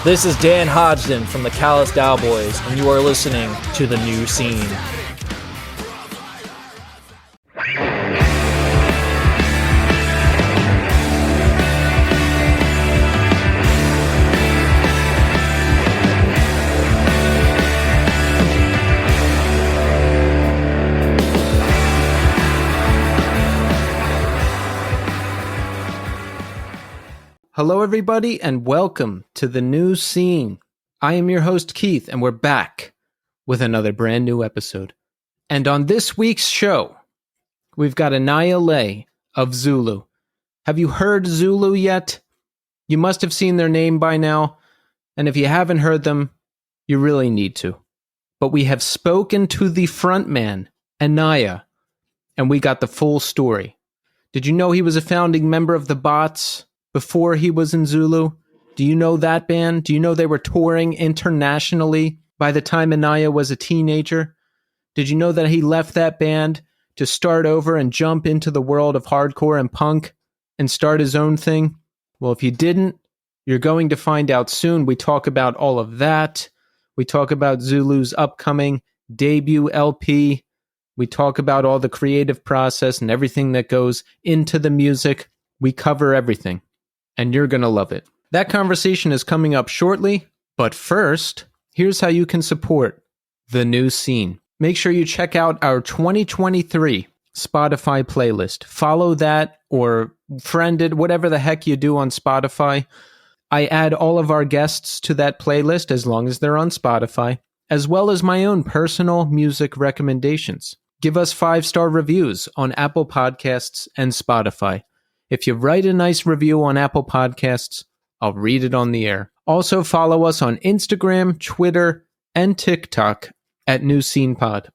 This is Dan Hodgson from the Callous Cowboys, and you are listening to The New Scene. Hello, everybody, and welcome to The New Scene. I am your host, Keith, and we're back with another brand new episode. And on this week's show, we've got Anaiah Lei of Zulu. Have you heard Zulu yet? You must have seen their name by now, and if you haven't heard them, you really need to. But we have spoken to the frontman, Anaiah, and we got the full story. Did you know he was a founding member of the Bots before he was in Zulu? Do you know that band? Do you know they were touring internationally by the time Anaiah was a teenager? Did you know that he left that band to start over and jump into the world of hardcore and punk and start his own thing? Well, if you didn't, you're going to find out soon. We talk about all of that. We talk about Zulu's upcoming debut LP. We talk about all the creative process and everything that goes into the music. We cover everything, and you're going to love it. That conversation is coming up shortly, but first, here's how you can support The New Scene. Make sure you check out our 2023 Spotify playlist. Follow that or friend it, whatever the heck you do on Spotify. I add all of our guests to that playlist as long as they're on Spotify, as well as my own personal music recommendations. Give us 5-star reviews on Apple Podcasts and Spotify. If you write a nice review on Apple Podcasts, I'll read it on the air. Also follow us on Instagram, Twitter, and TikTok at New Scene Pod.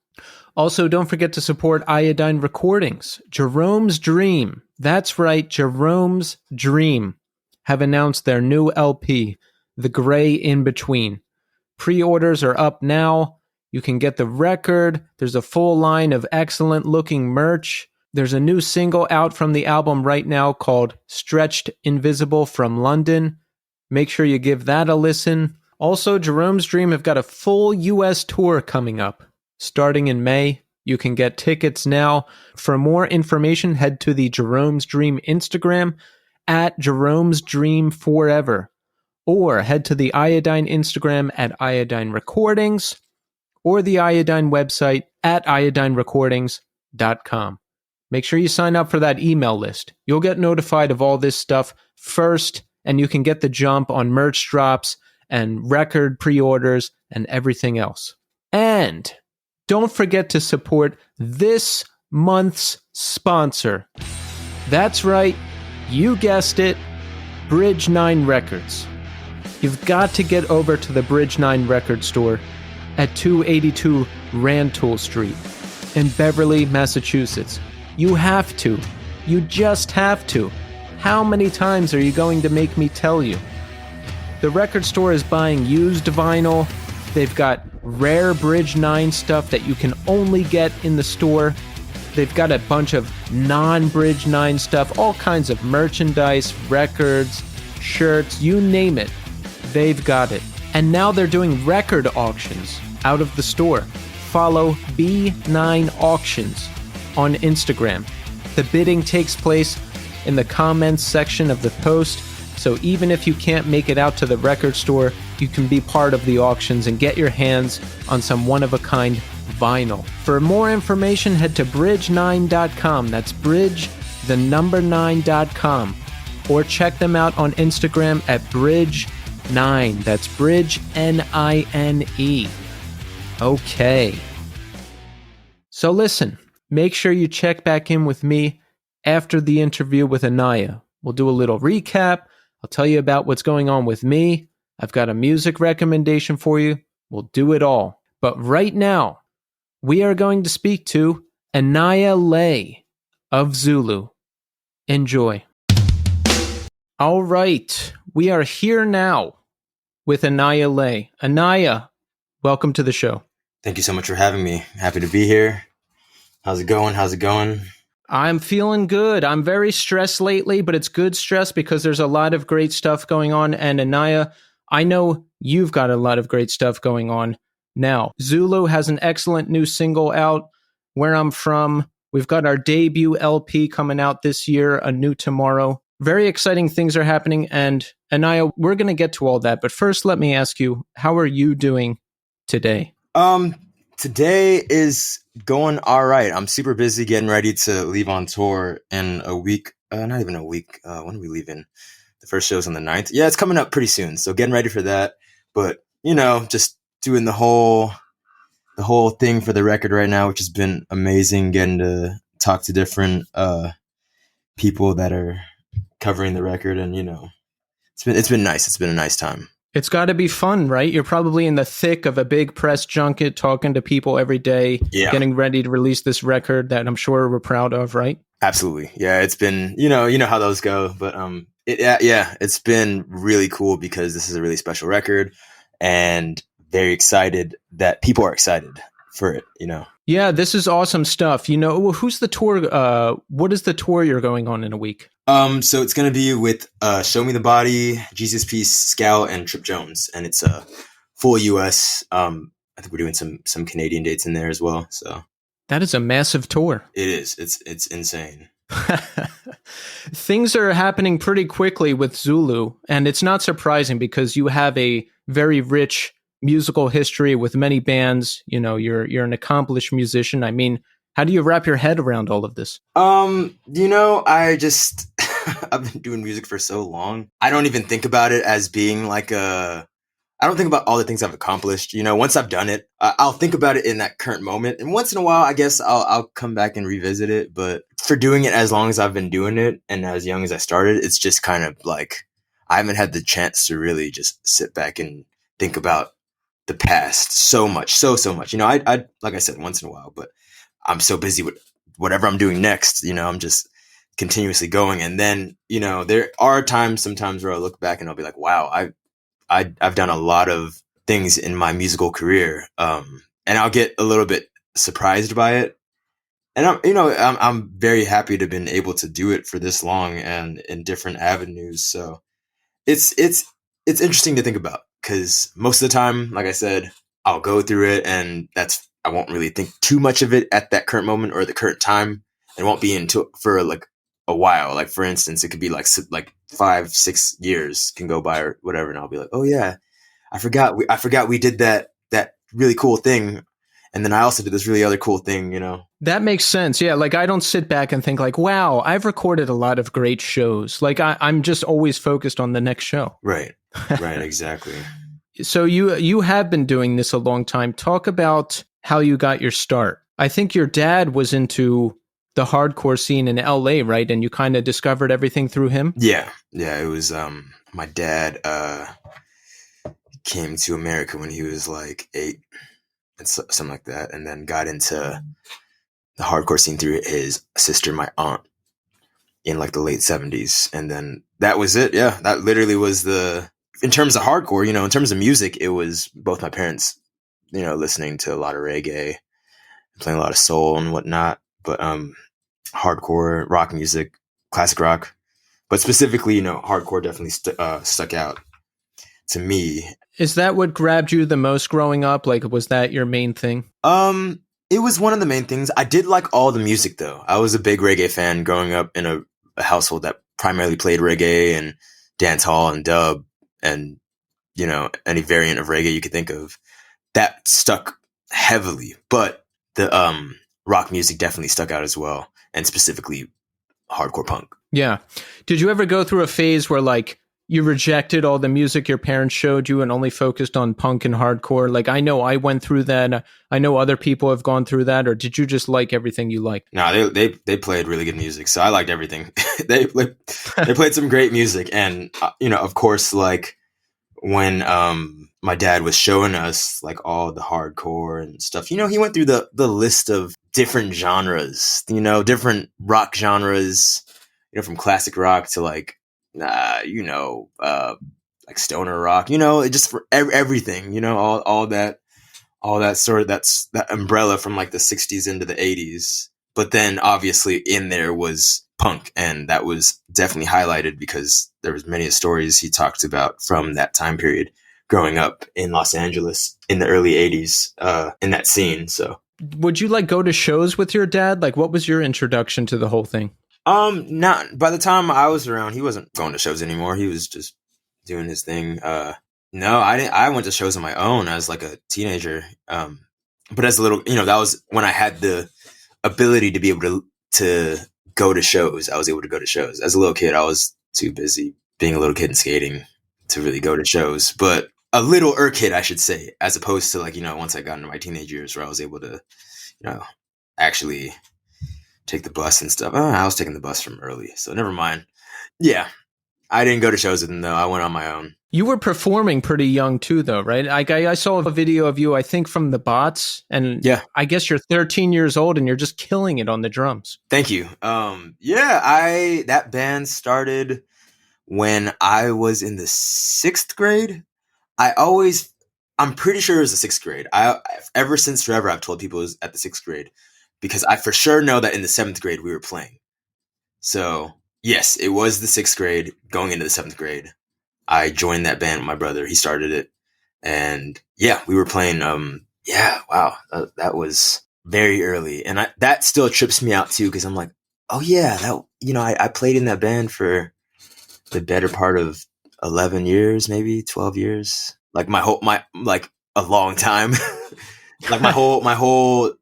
Also, don't forget to support Iodine Recordings. Jerome's Dream, that's right, Jerome's Dream, have announced their new LP, The Gray In Between. Pre-orders are up now. You can get the record. There's a full line of excellent looking merch. There's a new single out from the album right now called Stretched Invisible from London. Make sure you give that a listen. Also, Jerome's Dream have got a full US tour coming up. Starting in May, you can get tickets now. For more information, head to the Jerome's Dream Instagram at Jerome's Dream Forever. Or head to the Iodine Instagram at Iodine Recordings or the Iodine website at iodinerecordings.com. Make sure you sign up for that email list. You'll get notified of all this stuff first, and you can get the jump on merch drops and record pre-orders and everything else. And don't forget to support this month's sponsor. That's right, you guessed it, Bridge 9 Records. You've got to get over to the Bridge 9 record store at 282 Rantoul Street in Beverly, Massachusetts. You have to. You just have to. How many times are you going to make me tell you? The record store is buying used vinyl. They've got rare Bridge 9 stuff that you can only get in the store. They've got a bunch of non-Bridge 9 stuff, all kinds of merchandise, records, shirts, you name it. They've got it. And now they're doing record auctions out of the store. Follow B9 Auctions on Instagram. The bidding takes place in the comments section of the post, so even if you can't make it out to the record store, you can be part of the auctions and get your hands on some one-of-a-kind vinyl. For more information, head to bridge9.com. That's bridge, the number 9.com. Or check them out on Instagram at bridge9. That's bridge, N-I-N-E. Okay. So listen. Make sure you check back in with me after the interview with Anaiah. We'll do a little recap. I'll tell you about what's going on with me. I've got a music recommendation for you. We'll do it all. But right now, we are going to speak to Anaiah Lei of Zulu. Enjoy. All right. We are here now with Anaiah Lei. Anaiah, welcome to the show. Thank you so much for having me. Happy to be here. How's it going? I'm feeling good. I'm very stressed lately, but it's good stress because there's a lot of great stuff going on. And Anaiah, I know you've got a lot of great stuff going on now. Zulu has an excellent new single out, Where I'm From. We've got our debut LP coming out this year, A New Tomorrow. Very exciting things are happening. And Anaiah, we're going to get to all that. But first, let me ask you, how are you doing today? Today is going all right. I'm super busy getting ready to leave on tour in a week. Not even a week. When are we leaving? The first show's on the 9th. Yeah, it's coming up pretty soon. So getting ready for that. But, just doing the whole thing for the record right now, which has been amazing, getting to talk to different people that are covering the record, and it's been nice. It's been a nice time. It's got to be fun, right? You're probably in the thick of a big press junket, talking to people every day, getting ready to release this record that I'm sure we're proud of, right? Absolutely. Yeah, it's been, you know how those go, but it's been really cool because this is a really special record, and very excited that people are excited for it, Yeah, this is awesome stuff. Who's the tour? What is the tour you're going on in a week? So it's going to be with Show Me the Body, Jesus Peace, Scout, and Trip Jones. And it's a full US. I think we're doing some Canadian dates in there as well. So that is a massive tour. It is. It's insane. Things are happening pretty quickly with Zulu, and it's not surprising because you have a very rich musical history with many bands. You're an accomplished musician. I mean, how do you wrap your head around all of this? I just I've been doing music for so long. I don't even think about it as being I don't think about all the things I've accomplished. Once I've done it, I'll think about it in that current moment. And once in a while, I guess I'll come back and revisit it. But for doing it as long as I've been doing it and as young as I started, it's just kind of like I haven't had the chance to really just sit back and think about the past so much. So much. I like I said, once in a while, but I'm so busy with whatever I'm doing next. I'm just continuously going. And then, there are sometimes where I'll look back and I'll be like, wow, I've done a lot of things in my musical career. And I'll get a little bit surprised by it. And I'm very happy to have been able to do it for this long and in different avenues. So it's interesting to think about, because most of the time, like I said, I'll go through it and I won't really think too much of it at that current moment or the current time. It won't be for like a while. Like, for instance, it could be like 5-6 years can go by or whatever. And I'll be like, oh yeah, I forgot we did that really cool thing. And then I also did this really other cool thing, That makes sense. Yeah. Like, I don't sit back and think like, wow, I've recorded a lot of great shows. Like, I'm just always focused on the next show. Right. Exactly. So you have been doing this a long time. Talk about how you got your start. I think your dad was into the hardcore scene in LA, right? And you kind of discovered everything through him? Yeah. It was my dad came to America when he was like 8 and something like that, and then got into the hardcore scene through his sister, my aunt, in like the late 70s. And then that was it. Yeah, that literally was in terms of hardcore, in terms of music, it was both my parents, listening to a lot of reggae, playing a lot of soul and whatnot. But hardcore rock music, classic rock, but specifically, hardcore definitely stuck out to me. Is that what grabbed you the most growing up? Like, was that your main thing? It was one of the main things. I did like all the music though. I was a big reggae fan growing up in a household that primarily played reggae and dance hall and dub and, any variant of reggae you could think of. That stuck heavily, but the rock music definitely stuck out as well, and specifically hardcore punk. Yeah. Did you ever go through a phase where like you rejected all the music your parents showed you and only focused on punk and hardcore? Like, I know I went through that. I know other people have gone through that. Or did you just like everything you liked? No, they played really good music, so I liked everything. they played some great music, and of course, like when my dad was showing us like all the hardcore and stuff, he went through the list of different genres, different rock genres, from classic rock to like like stoner rock, just for everything, all that sort of that umbrella from like the 60s into the 80s. But then obviously in there was punk, and that was definitely highlighted because there was many stories he talked about from that time period. growing up in Los Angeles in the early 80s, in that scene. So Would you like go to shows with your dad? Like, what was your introduction to the whole thing? not by the time I was around, he wasn't going to shows anymore. He was just doing his thing. No, I didn't. I went to shows on my own as like a teenager. But as a little, that was when I had the ability to be able to go to shows. I was able to go to shows. As a little kid, I was too busy being a little kid and skating to really go to shows. But a little kid, I should say, as opposed to like, once I got into my teenage years where I was able to, actually take the bus and stuff. I was taking the bus from early, so never mind. Yeah, I didn't go to shows with them though. I went on my own. You were performing pretty young too, though, right? I saw a video of you, I think, from the Bots, and Yeah. I guess you're 13 years old and you're just killing it on the drums. Thank you. That band started when I was in the 6th grade. I'm pretty sure it was the 6th grade. Ever since forever, I've told people it was at the 6th grade because I for sure know that in the 7th grade we were playing. So yes, it was the 6th grade going into the 7th grade. I joined that band with my brother. He started it. And yeah, we were playing. Wow. That was very early. And that still trips me out too. Cause I'm like, oh yeah, I played in that band for the better part of 11 years, maybe 12 years. Like a long time. Like my whole,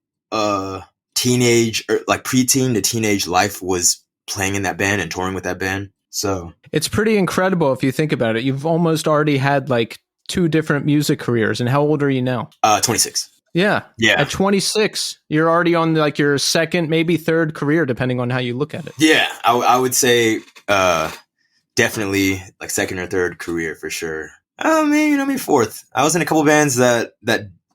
teenage or like preteen to teenage life was playing in that band and touring with that band. So it's pretty incredible if you think about it. You've almost already had like 2 different music careers. And how old are you now? 26. Yeah. Yeah. At 26, you're already on like your 2nd, maybe 3rd career, depending on how you look at it. Yeah. I would say definitely like 2nd or 3rd career for sure. Maybe 4th. I was in a couple bands that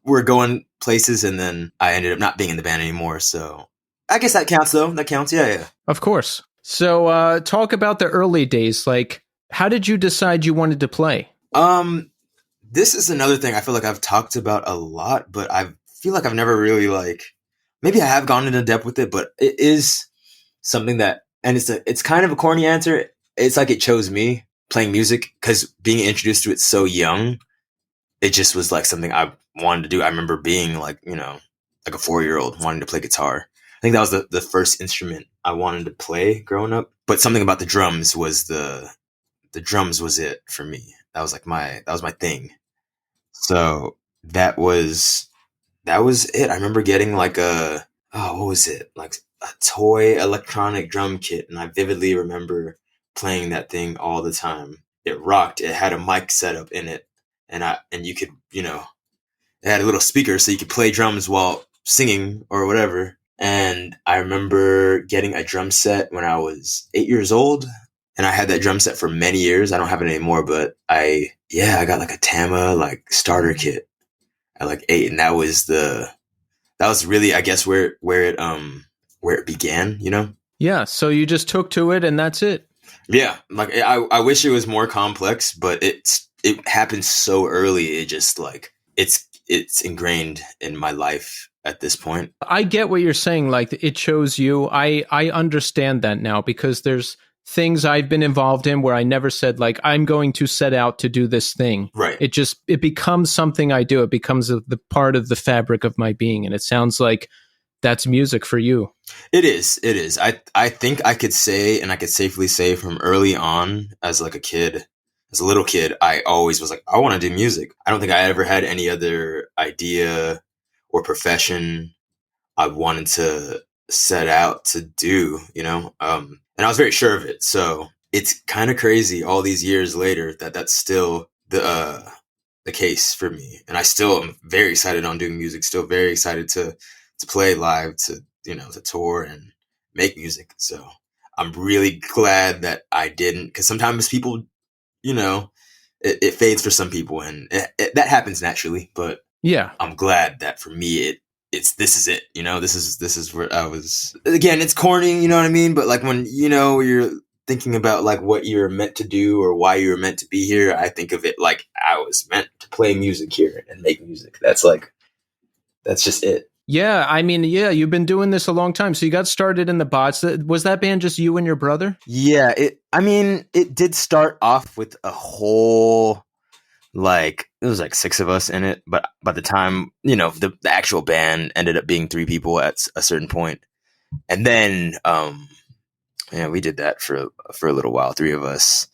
were going places, and then I ended up not being in the band anymore. So I guess that counts though. That counts. Yeah. Of course. So talk about the early days. Like, how did you decide you wanted to play? This is another thing I feel like I've talked about a lot, but I feel like I've never really maybe I have gone into depth with it, but it is something that, and it's kind of a corny answer. It's like it chose me playing music because being introduced to it so young, it just was like something I wanted to do. I remember being like a 4-year-old wanting to play guitar. I think that was the first instrument I wanted to play growing up. But something about the drums was the drums was it for me. That was my thing. So that was it. I remember getting like what was it? Like a toy electronic drum kit. And I vividly remember playing that thing all the time. It rocked. It had a mic setup in it. And you could, it had a little speaker so you could play drums while singing or whatever. And I remember getting a drum set when I was 8 years old, and I had that drum set for many years. I don't have it anymore, but I got like a Tama starter kit at 8, and that was really, I guess, where it began, Yeah, so you just took to it and that's it. Yeah, I wish it was more complex, but it happened so early. It just it's ingrained in my life at this point. I get what you're saying. Like, it chose you. I understand that now because there's things I've been involved in where I never said like, I'm going to set out to do this thing. Right. It becomes something I do. It becomes the part of the fabric of my being. And it sounds like that's music for you. It is. I think I could say, and I could safely say from early on as a little kid, I always was like, I want to do music. I don't think I ever had any other idea or profession I wanted to set out to do, and I was very sure of it. So it's kind of crazy all these years later that that's still the case for me. And I still am very excited on doing music, still very excited to play live, to tour and make music. So I'm really glad that I didn't, because sometimes people, it fades for some people, and that happens naturally. But yeah, I'm glad that for me, this is it. This is where I was. Again, it's corny, you know what I mean? But when you're thinking about what you're meant to do or why you're meant to be here, I think of it like I was meant to play music here and make music. That's just it. Yeah, I mean, you've been doing this a long time. So you got started in the Bots. Was that band just you and your brother? Yeah, it did start off with a whole like it was like 6 of us in it, but by the time, the actual band ended up being 3 people at a certain point. And then we did that for a little while, 3 of us.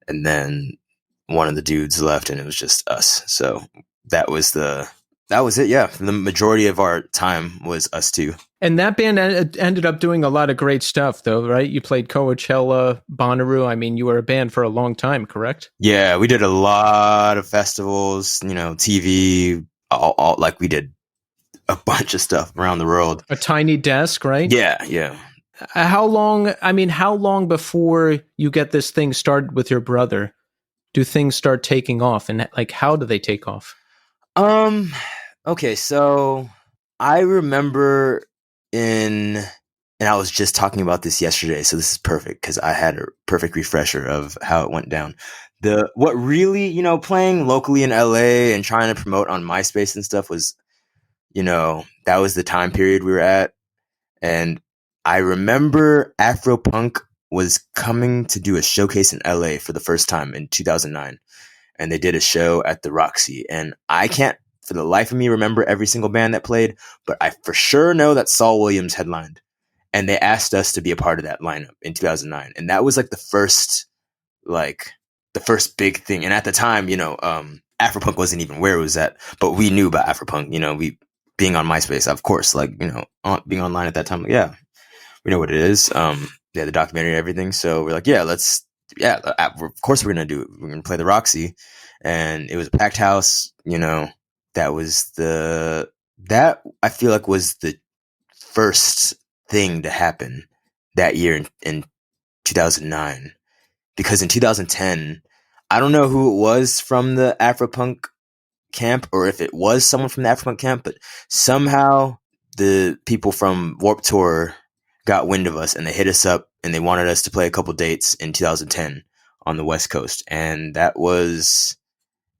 And then one of the dudes left and it was just us. So that was it. Yeah. The majority of our time was us 2. And that band ended up doing a lot of great stuff, though, right? You played Coachella, Bonnaroo. I mean, you were a band for a long time, correct? Yeah, we did a lot of festivals, TV, all like we did a bunch of stuff around the world. A Tiny Desk, right? Yeah. How long before you get this thing started with your brother do things start taking off? And like, how do they take off? Okay, so I remember and I was just talking about this yesterday, so this is perfect because I had a perfect refresher of how it went down. What really, playing locally in LA and trying to promote on MySpace and stuff was, that was the time period we were at. And I remember Afropunk was coming to do a showcase in LA for the first time in 2009. And they did a show at the Roxy. And I can't for the life of me remember every single band that played, but I for sure know that Saul Williams headlined. And they asked us to be a part of that lineup in 2009. And that was like the first big thing. And at the time, Afropunk wasn't even where it was at, but we knew about Afropunk, we being on MySpace, of course, being online at that time. Yeah, we know what it is. The documentary and everything. So we're like, of course we're going to do it. We're going to play the Roxy. And it was a packed house, that I feel like was the first thing to happen that year in 2009. Because in 2010, I don't know who it was from the Afropunk camp or if it was someone from the Afropunk camp, but somehow the people from Warped Tour got wind of us and they hit us up and they wanted us to play a couple dates in 2010 on the West Coast. And that was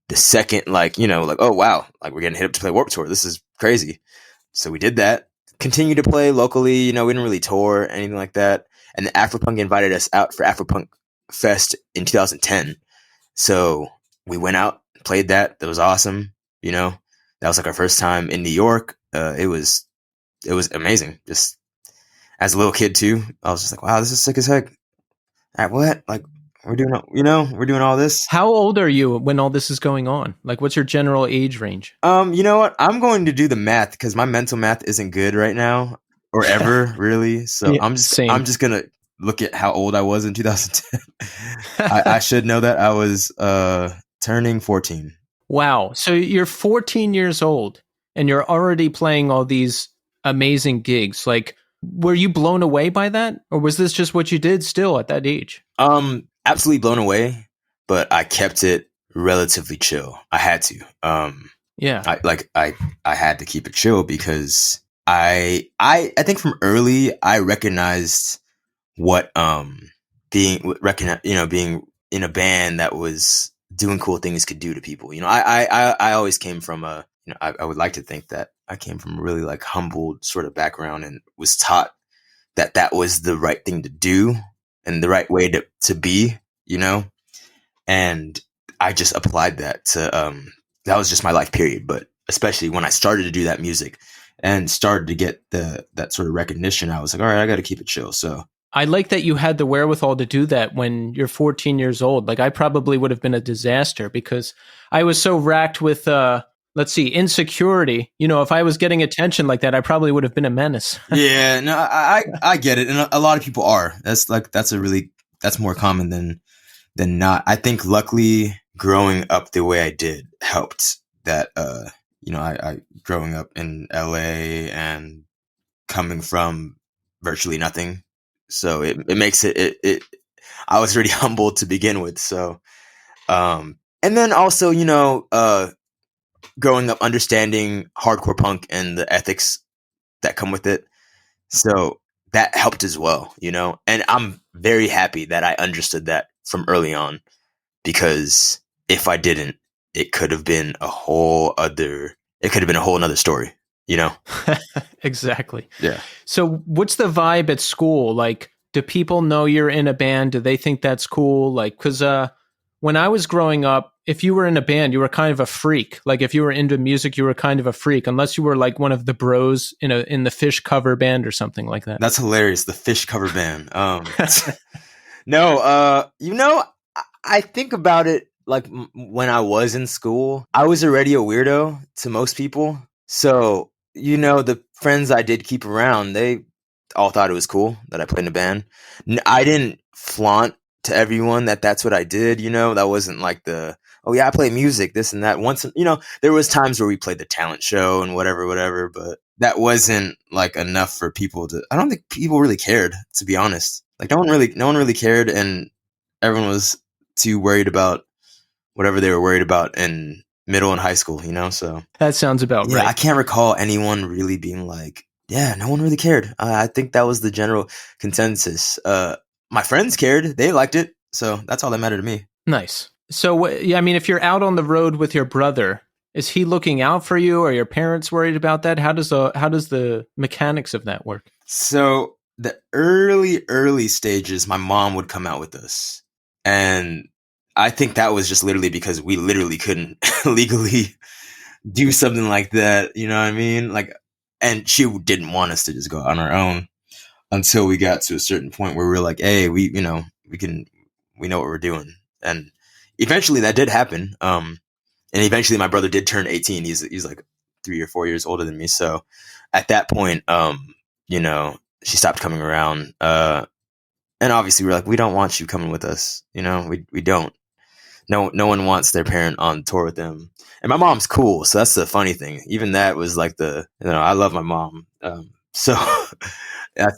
the second, oh wow, we're getting hit up to play Warped Tour. This is crazy. So we did that. Continue to play locally. We didn't really tour or anything like that. And the Afropunk invited us out for Afropunk Fest in 2010. So we went out, played that. That was awesome. That was our first time in New York. It was amazing. Just as a little kid too, I was just like, wow, this is sick as heck. What? We're doing all this. How old are you when all this is going on? What's your general age range? You know what? I'm going to do the math because my mental math isn't good right now or ever really. So yeah, I'm just going to look at how old I was in 2010. I should know that I was turning 14. Wow. So you're 14 years old and you're already playing all these amazing gigs. Were you blown away by that? Or was this just what you did still at that age? Absolutely blown away, but I kept it relatively chill. I had to. Yeah. I had to keep it chill because I think from early I recognized what being in a band that was doing cool things could do to people. I always came from I would like to think that I came from a really humbled sort of background and was taught that was the right thing to do and the right way to be, and I just applied that to that was just my life period. But especially when I started to do that music and started to get that sort of recognition, I was like, all right, I got to keep it chill. So I like that you had the wherewithal to do that when you're 14 years old. I probably would have been a disaster because I was so racked with insecurity. If I was getting attention like that, I probably would have been a menace. Yeah, no, I get it. And a lot of people are. That's more common than not. I think luckily growing up the way I did helped that, I growing up in LA and coming from virtually nothing. So it makes it I was really humbled to begin with. So, and then also, growing up understanding hardcore punk and the ethics that come with it. So that helped as well, and I'm very happy that I understood that from early on, because if I didn't, it could have been a whole nother story, Exactly. Yeah. So what's the vibe at school? Do people know you're in a band? Do they think that's cool? Because when I was growing up, if you were in a band, you were kind of a freak. Like if you were into music, you were kind of a freak, unless you were like one of the bros in the Fish cover band or something like that. That's hilarious. The Fish cover band. No, I think about it like when I was in school, I was already a weirdo to most people. So, the friends I did keep around, they all thought it was cool that I played in a band. I didn't flaunt to everyone that that's what I did, that wasn't like oh yeah, I play music, this and that. Once, there was times where we played the talent show and whatever, but that wasn't like enough for people I don't think people really cared, to be honest. Like no one really cared, and everyone was too worried about whatever they were worried about in middle and high school, so. That sounds about right. I can't recall anyone really being like, yeah, no one really cared. I think that was the general consensus. My friends cared. They liked it. So that's all that mattered to me. Nice. So, if you're out on the road with your brother, is he looking out for you? Are your parents worried about that? How does the mechanics of that work? So the early stages, my mom would come out with us. And I think that was just literally because we literally couldn't legally do something like that. You know what I mean? Like, and she didn't want us to just go on our own until we got to a certain point where we were like, hey, we know what we're doing. And eventually that did happen. And eventually my brother did turn 18. He's like 3 or 4 years older than me. So at that point, she stopped coming around. And obviously we're like, we don't want you coming with us. We don't. No one wants their parent on tour with them. And my mom's cool. So that's the funny thing. Even that was like I love my mom. So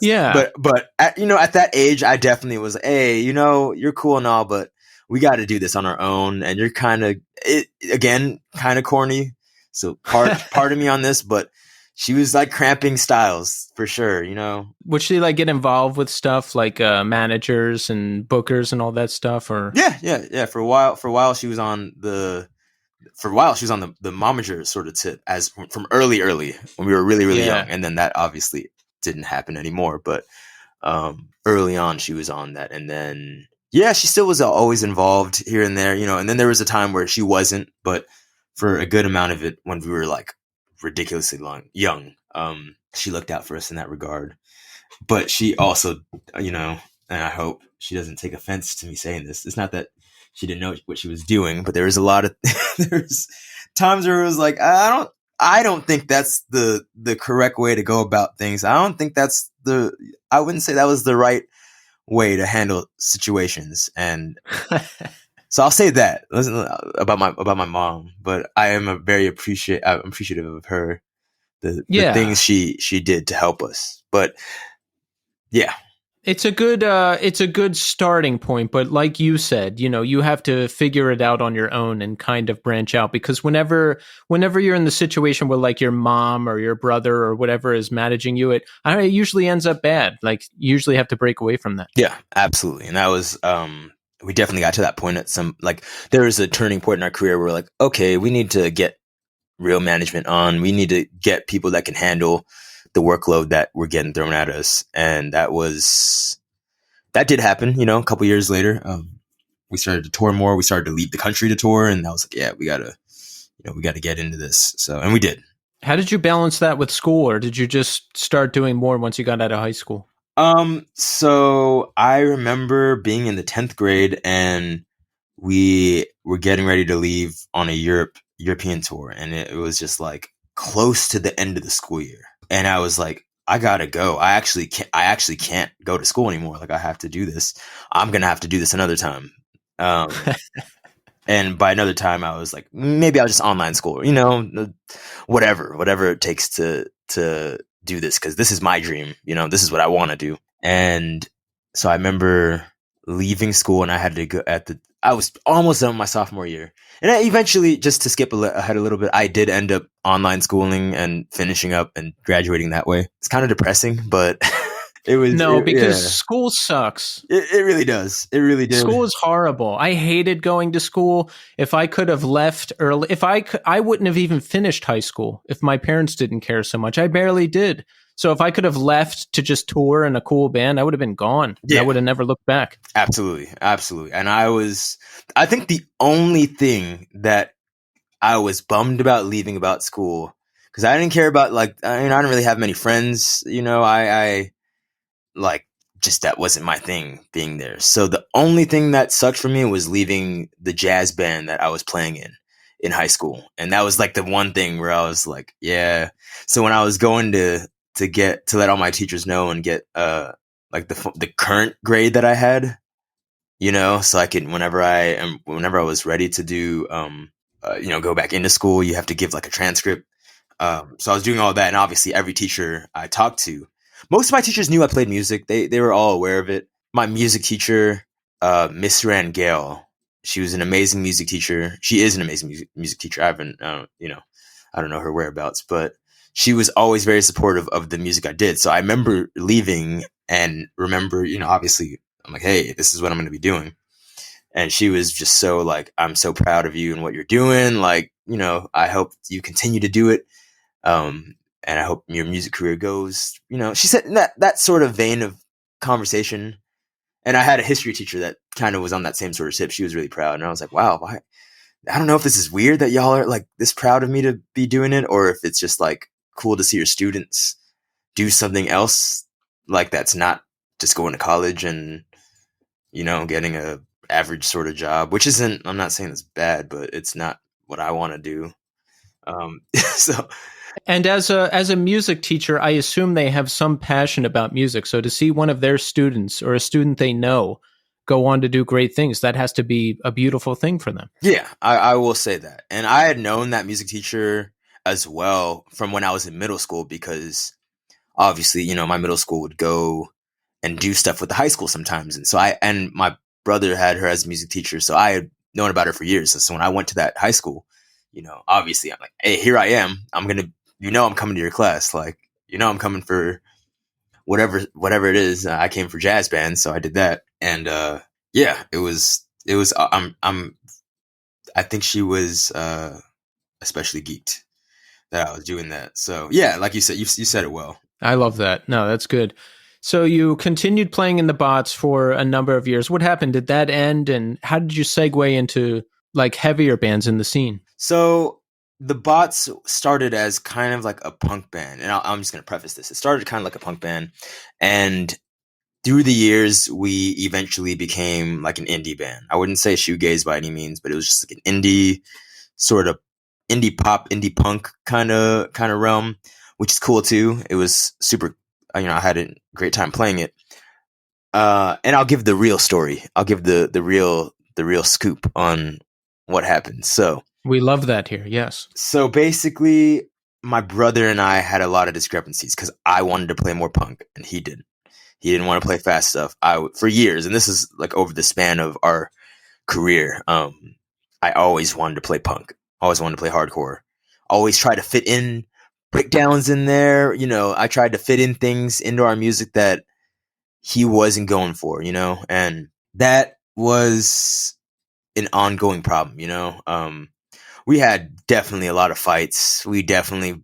yeah, but at that age, I definitely was, hey, you're cool and all, but we got to do this on our own. And you're kind of corny. So pardon me on this, but she was like cramping styles for sure, Would she like get involved with stuff like managers and bookers and all that stuff, or? Yeah. For a while she was on the momager sort of tip as from early when we were really young, and then that obviously didn't happen anymore. But early on she was on that, and then she still was always involved here and there, and then there was a time where she wasn't, but for a good amount of it when we were like ridiculously young, she looked out for us in that regard. But she also, and I hope she doesn't take offense to me saying this, it's not that she didn't know what she was doing, but there was a lot of there's times where it was like, I don't think that's the correct way to go about things. I don't think I wouldn't say that was the right way to handle situations. And so I'll say that about my mom, but I am very appreciative of her, the things she did to help us. But yeah. It's a good starting point, but like you said, you have to figure it out on your own and kind of branch out, because whenever you're in the situation where like your mom or your brother or whatever is managing you, it usually ends up bad. Like you usually have to break away from that. Yeah, absolutely. And that was we definitely got to that point at there was a turning point in our career where we're like, okay, we need to get real management on. We need to get people that can handle the workload that we're getting thrown at us. And that did happen, a couple years later. We started to tour more. We started to leave the country to tour. And I was like, yeah, we gotta get into this. So, and we did. How did you balance that with school, or did you just start doing more once you got out of high school? So I remember being in the 10th grade and we were getting ready to leave on a European tour. And it was just like close to the end of the school year. And I was like, I gotta go. I actually can't go to school anymore. Like I have to do this. I'm going to have to do this another time. And by another time I was like, maybe I'll just online school, whatever it takes to do this. 'Cause this is my dream. This is what I want to do. And so I remember leaving school and I had to go I was almost done with my sophomore year. And I eventually, just to skip ahead a little bit, I did end up online schooling and finishing up and graduating that way. It's kind of depressing, but it was... because school sucks. It really does. It really did. School is horrible. I hated going to school. If I could have left early, I wouldn't have even finished high school if my parents didn't care so much. I barely did. So if I could have left to just tour in a cool band, I would have been gone. And I would have never looked back. Absolutely. And I think the only thing that I was bummed about leaving about school, because I didn't care about, like, I didn't really have many friends, I like, just that wasn't my thing being there. So the only thing that sucked for me was leaving the jazz band that I was playing in high school. And that was like the one thing where I was like, yeah. So when I was going to let all my teachers know and get like the current grade that I had, so I could, whenever I was ready to do go back into school, you have to give like a transcript. So I was doing all that, and obviously every teacher I talked to, most of my teachers knew I played music. They were all aware of it. My music teacher, Miss Rangale, she was an amazing music teacher. She is an amazing music teacher. I haven't, I don't know her whereabouts, but she was always very supportive of the music I did. So I remember leaving and remember, obviously I'm like, hey, this is what I'm going to be doing. And she was just so like, I'm so proud of you and what you're doing. Like, I hope you continue to do it. And I hope your music career goes, she said in that sort of vein of conversation. And I had a history teacher that kind of was on that same sort of tip. She was really proud. And I was like, wow, I don't know if this is weird that y'all are like this proud of me to be doing it, or if it's just like cool to see your students do something else. Like, that's not just going to college and, getting a average sort of job, which isn't, I'm not saying it's bad, but it's not what I want to do. So. And as a music teacher, I assume they have some passion about music. So to see one of their students or a student they know go on to do great things, that has to be a beautiful thing for them. Yeah, I will say that. And I had known that music teacher as well from when I was in middle school, because obviously, my middle school would go and do stuff with the high school sometimes. And so and my brother had her as a music teacher. So I had known about her for years. So when I went to that high school, obviously I'm like, hey, here I am. I'm going to, I'm coming to your class. Like, I'm coming for whatever it is. I came for jazz band. So I did that. And, yeah, it was, I think she was, especially geeked that I was doing that. So yeah, like you said, you said it well. I love that. No, that's good. So you continued playing in the Bots for a number of years. What happened? Did that end? And how did you segue into like heavier bands in the scene? So the Bots started as kind of like a punk band. And I'm just going to preface this. It started kind of like a punk band. And through the years, we eventually became like an indie band. I wouldn't say shoegaze by any means, but it was just like an indie sort of indie pop, indie punk kind of realm, which is cool too. It was super, I had a great time playing it. And I'll give the real story. I'll give the real scoop on what happened. So we love that here. Yes. So basically, my brother and I had a lot of discrepancies because I wanted to play more punk and he didn't. He didn't want to play fast stuff. For years, and this is like over the span of our career. I always wanted to play punk. Always wanted to play hardcore. Always tried to fit in breakdowns in there. I tried to fit in things into our music that he wasn't going for, and that was an ongoing problem, we had definitely a lot of fights. We definitely,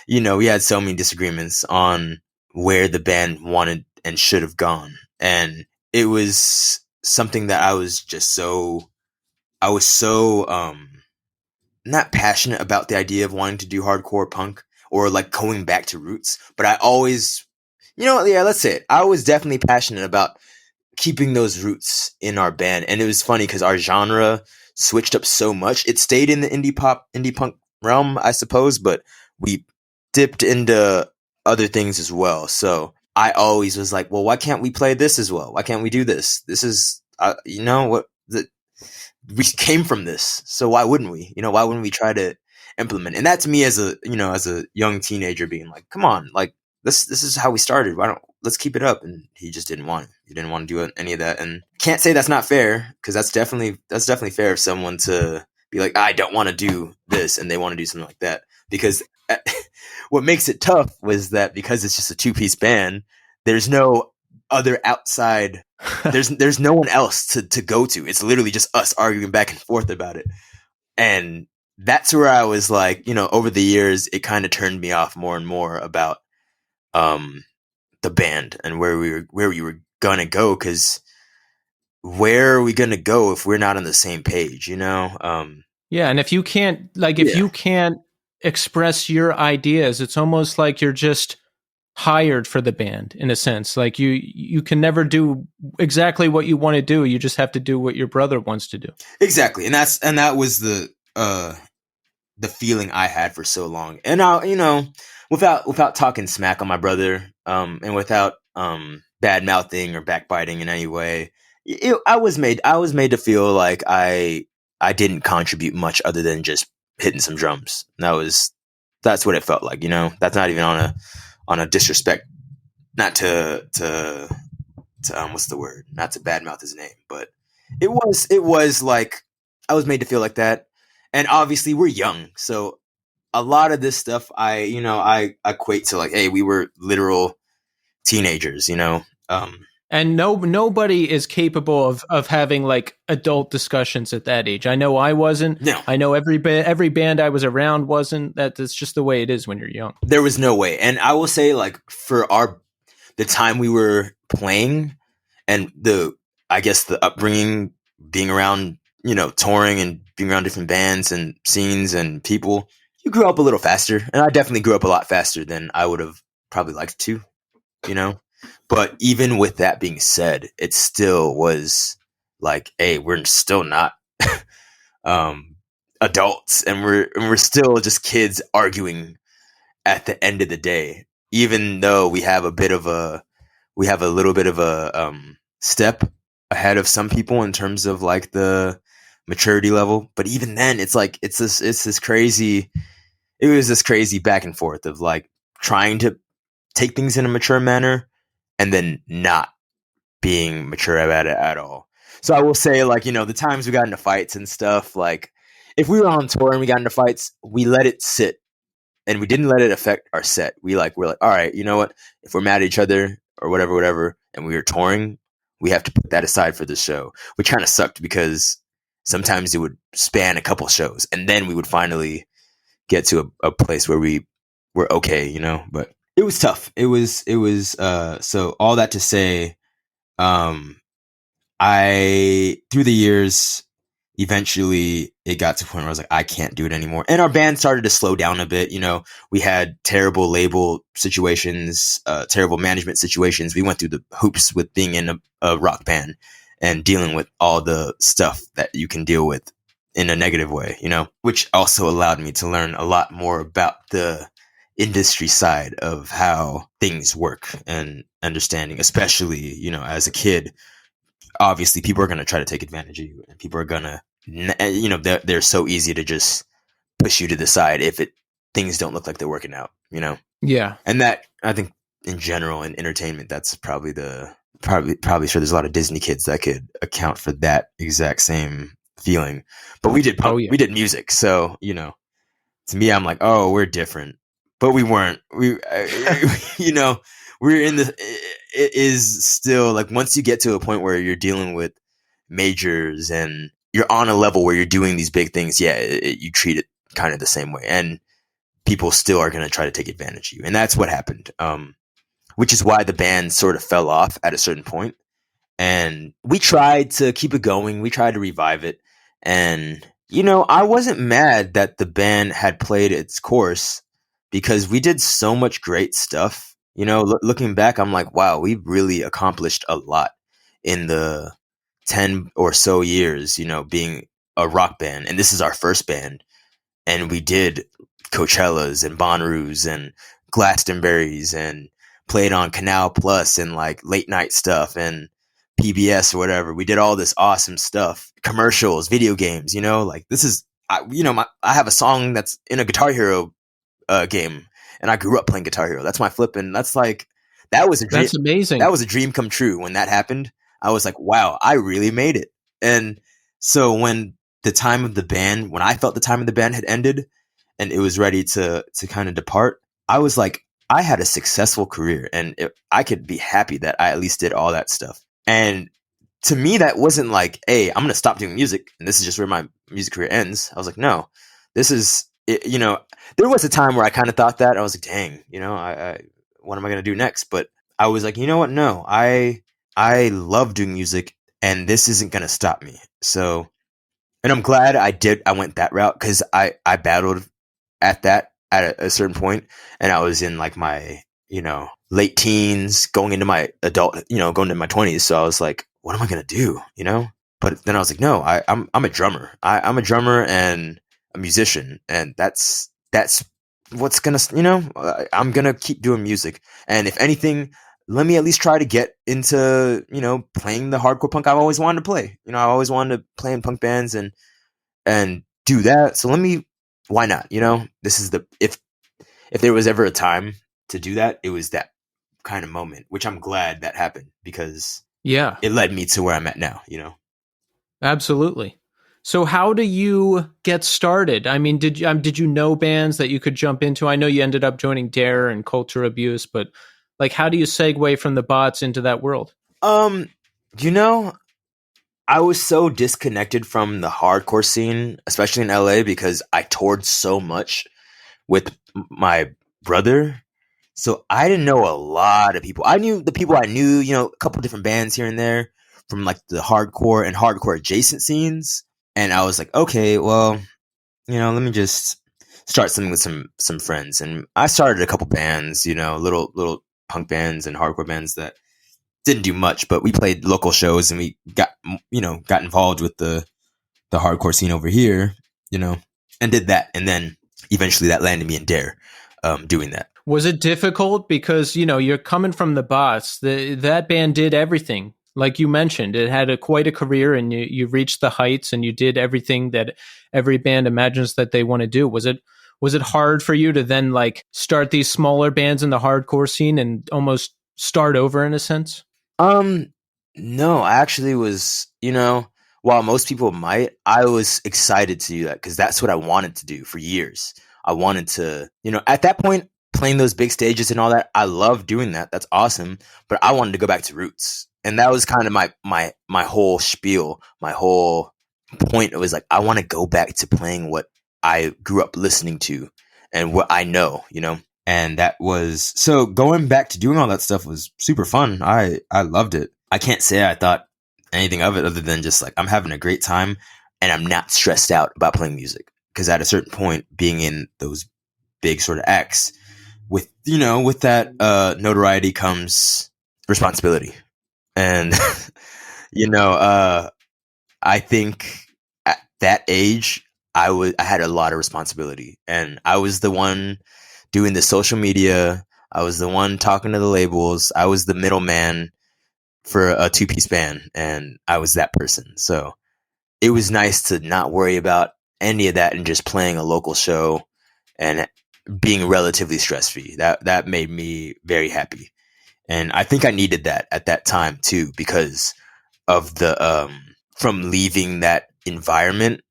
we had so many disagreements on where the band wanted and should have gone. And it was something that I was so not passionate about the idea of wanting to do hardcore punk or like going back to roots. But I always, let's say it. I was definitely passionate about keeping those roots in our band. And it was funny because our genre switched up so much. It stayed in the indie pop, indie punk realm, I suppose, but we dipped into other things as well. So I always was like, well, why can't we play this as well? Why can't we do this? This is, we came from this. So why wouldn't we? Why wouldn't we try to implement? And that's me as a young teenager being like, come on, like this is how we started. Let's keep it up. And he just didn't want it. He didn't want to do any of that. And can't say that's not fair, because that's definitely fair of someone to be like, I don't want to do this, and they want to do something like that. Because what makes it tough was that because it's just a 2-piece band, there's no other outside. There's no one else to go to. It's literally just us arguing back and forth about it. And that's where I was like, over the years, it kind of turned me off more and more about the band and where we were gonna go, because where are we gonna go if we're not on the same page, Yeah, and if you can't if Yeah, you can't express your ideas, it's almost like you're just hired for the band in a sense. Like you can never do exactly what you want to do. You just have to do what your brother wants to do. exactly. And that was the feeling I had for so long. And I, without talking smack on my brother, and without bad mouthing or backbiting in any way, I was made to feel like I didn't contribute much other than just hitting some drums. And that's what it felt like. That's not even on a disrespect, not to what's the word? Not to badmouth his name, but it was like I was made to feel like that. And obviously we're young, so a lot of this stuff I equate to like, hey, we were literal teenagers. And nobody is capable of having like adult discussions at that age. I know I wasn't. No, I know every band I was around wasn't. That's just the way it is when you're young. there was no way. And I will say, like, for the time we were playing, and I guess the upbringing, being around, touring and being around different bands and scenes and people, you grew up a little faster. And I definitely grew up a lot faster than I would have probably liked to, you know? But even with that being said, it still was like, hey, we're still not um, adults, and we're still just kids arguing at the end of the day, even though we have a little bit of a step ahead of some people in terms of like the maturity level. But even then, it's like it's this crazy. It was this crazy back and forth of like trying to take things in a mature manner and then not being mature about it at all. So I will say, like, the times we got into fights and stuff, like if we were on tour and we got into fights, we let it sit and we didn't let it affect our set. We're like, all right, you know what? If we're mad at each other or whatever, and we were touring, we have to put that aside for the show, which kind of sucked because sometimes it would span a couple shows, and then we would finally get to a place where we were okay, But it was tough. It was. So all that to say, I through the years, eventually it got to a point where I was like, I can't do it anymore. And our band started to slow down a bit. We had terrible label situations, terrible management situations. We went through the hoops with being in a rock band and dealing with all the stuff that you can deal with in a negative way, which also allowed me to learn a lot more about the industry side of how things work and understanding, especially, as a kid. Obviously people are going to try to take advantage of you, and people are going to, they're so easy to just push you to the side if things don't look like they're working out, Yeah. And that, I think, in general, in entertainment, that's probably probably sure there's a lot of Disney kids that could account for that exact same feeling. But we did Oh, yeah. we did music, so to me, I'm like, oh, we're different, but we weren't. We're in the. It is still like, once you get to a point where you're dealing with majors and you're on a level where you're doing these big things, yeah, you treat it kind of the same way, and people still are going to try to take advantage of you, and that's what happened. Which is why the band sort of fell off at a certain point. And we tried to keep it going. We tried to revive it. And, I wasn't mad that the band had played its course, because we did so much great stuff. Looking back, I'm like, wow, we really accomplished a lot in the 10 or so years, being a rock band. And this is our first band. And we did Coachellas and Bonnaroo's and Glastonbury's and played on Canal Plus and like late night stuff and PBS or whatever. We did all this awesome stuff, commercials, video games. Like, this is, I have a song that's in a Guitar Hero game, and I grew up playing Guitar Hero. That's my flipping. That's like, that was a dream. That's amazing. That was a dream come true when that happened. I was like, wow, I really made it. And so when I felt the time of the band had ended and it was ready to kind of depart, I was like, I had a successful career, and I could be happy that I at least did all that stuff. And to me, that wasn't like, hey, I'm going to stop doing music and this is just where my music career ends. I was like, no, this is, there was a time where I kind of thought that. I was like, dang, what am I gonna do next? But I was like, you know what? No, I love doing music, and this isn't gonna stop me. So, and I'm glad I went that route because I battled at a certain point, and I was in like my late teens, going into my adult, going into my 20s. So I was like, what am I gonna do? But then I was like, no, I'm a drummer. I'm a drummer and a musician, and that's what's gonna I'm gonna keep doing music. And if anything, let me at least try to get into playing the hardcore punk I've always wanted to play. I always wanted to play in punk bands and do that. So why not? This is if there was ever a time to do that, it was that kind of moment, which I'm glad that happened because Yeah, it led me to where I'm at now. absolutely. So how do you get started? I mean, did you know bands that you could jump into? I know you ended up joining Dare and Culture Abuse, but like, how do you segue from the bots into that world? Um, you know, I was so disconnected from the hardcore scene, especially in LA, because I toured so much with my brother. So I didn't know a lot of people. I knew the people I knew, a couple different bands here and there from like the hardcore and hardcore adjacent scenes. And I was like, okay, well, let me just start something with some friends. And I started a couple bands, little punk bands and hardcore bands that didn't do much, but we played local shows and we got involved with the hardcore scene over here, and did that. And then eventually that landed me in Dare, doing that. Was it difficult because you're coming from the bots? That band did everything, like you mentioned. It had quite a career, and you reached the heights, and you did everything that every band imagines that they want to do. Was it hard for you to then like start these smaller bands in the hardcore scene and almost start over in a sense? No, I actually was, while most people might, I was excited to do that because that's what I wanted to do for years. I wanted to, at that point, playing those big stages and all that, I love doing that. That's awesome. But I wanted to go back to roots. And that was kind of my whole spiel, my whole point. It was like, I want to go back to playing what I grew up listening to and what I know, And that was so going back to doing all that stuff was super fun. I loved it. I can't say I thought anything of it other than just like I'm having a great time and I'm not stressed out about playing music. Because at a certain point, being in those big sort of acts, with that notoriety comes responsibility, and I think at that age I had a lot of responsibility, and I was the one doing the social media. I was the one talking to the labels. I was the middleman for a two-piece band, and I was that person. So it was nice to not worry about any of that and just playing a local show and being relatively stress-free. That made me very happy. And I think I needed that at that time too, because of the from leaving that environment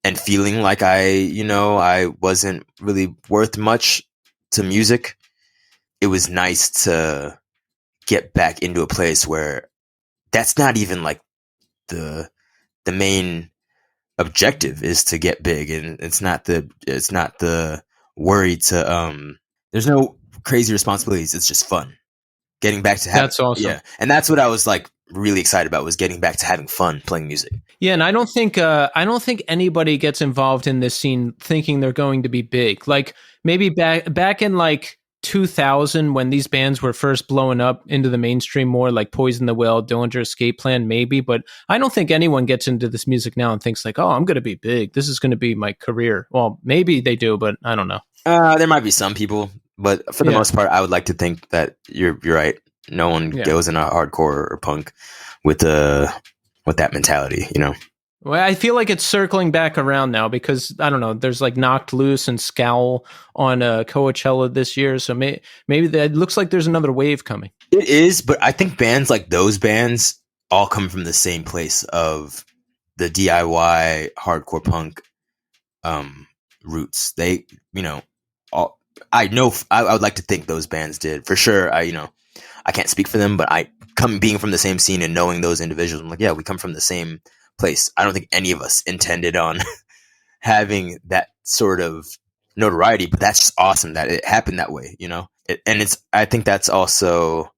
and feeling like I wasn't really worth much to music. It was nice to get back into a place where that's not even like the main objective is to get big, and it's not the worry to there's no crazy responsibilities. It's just fun. Getting back to having, That's awesome. yeah. And that's what I was like really excited about, was getting back to having fun playing music. Yeah, and I don't think anybody gets involved in this scene thinking they're going to be big. Like maybe back in like 2000 when these bands were first blowing up into the mainstream more, like Poison the Well, Dillinger Escape Plan, maybe. But I don't think anyone gets into this music now and thinks like, oh, I'm going to be big. This is going to be my career. Well, maybe they do, but I don't know. There might be some people, but for the most part, I would like to think that you're right. No one goes in a hardcore or punk with that mentality, Well, I feel like it's circling back around now because I don't know. There's like Knocked Loose and Scowl on Coachella this year, so maybe that looks like there's another wave coming. It is, but I think bands like those bands all come from the same place of the DIY hardcore punk roots. They, I know I would like to think those bands did for sure. I can't speak for them, but being from the same scene and knowing those individuals, I'm like, yeah, we come from the same place. I don't think any of us intended on having that sort of notoriety, but that's just awesome that it happened that way, I think that's also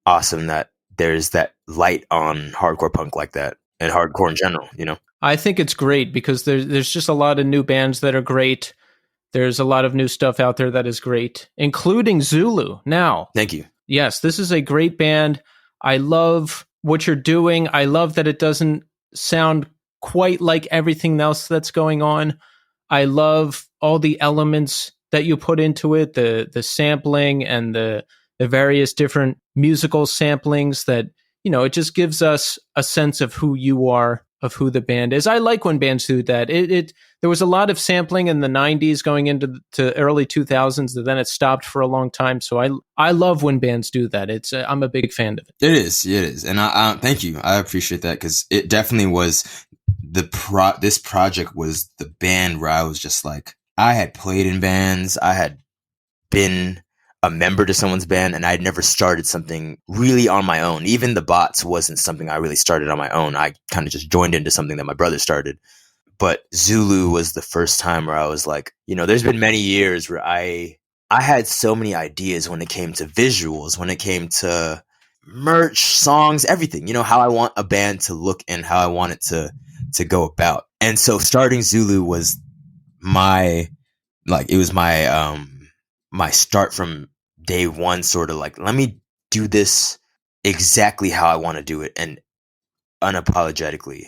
awesome that there's that light on hardcore punk like that and hardcore in general, you know? I think it's great because there's just a lot of new bands that are great. There's a lot of new stuff out there that is great, including Zulu. Now, Thank you. yes, this is a great band. I love what you're doing. I love that it doesn't sound quite like everything else that's going on. I love all the elements that you put into it, the sampling and the various different musical samplings that, it just gives us a sense of who you are, of who the band is. I like when bands do that. There was a lot of sampling in the 90s going into to early 2000s, and then it stopped for a long time. So I love when bands do that. I'm a big fan of it. It is. And I thank you. I appreciate that because it definitely was this project was the band where I was just like, I had played in bands. I had been a member to someone's band, and I'd never started something really on my own. Even the Bots wasn't something I really started on my own. I kind of just joined into something that my brother started. But Zulu was the first time where I was like, there's been many years where I had so many ideas when it came to visuals, when it came to merch, songs, everything, how I want a band to look and how I want it to go about. And so starting Zulu was my start from day one, sort of like, let me do this exactly how I want to do it and unapologetically.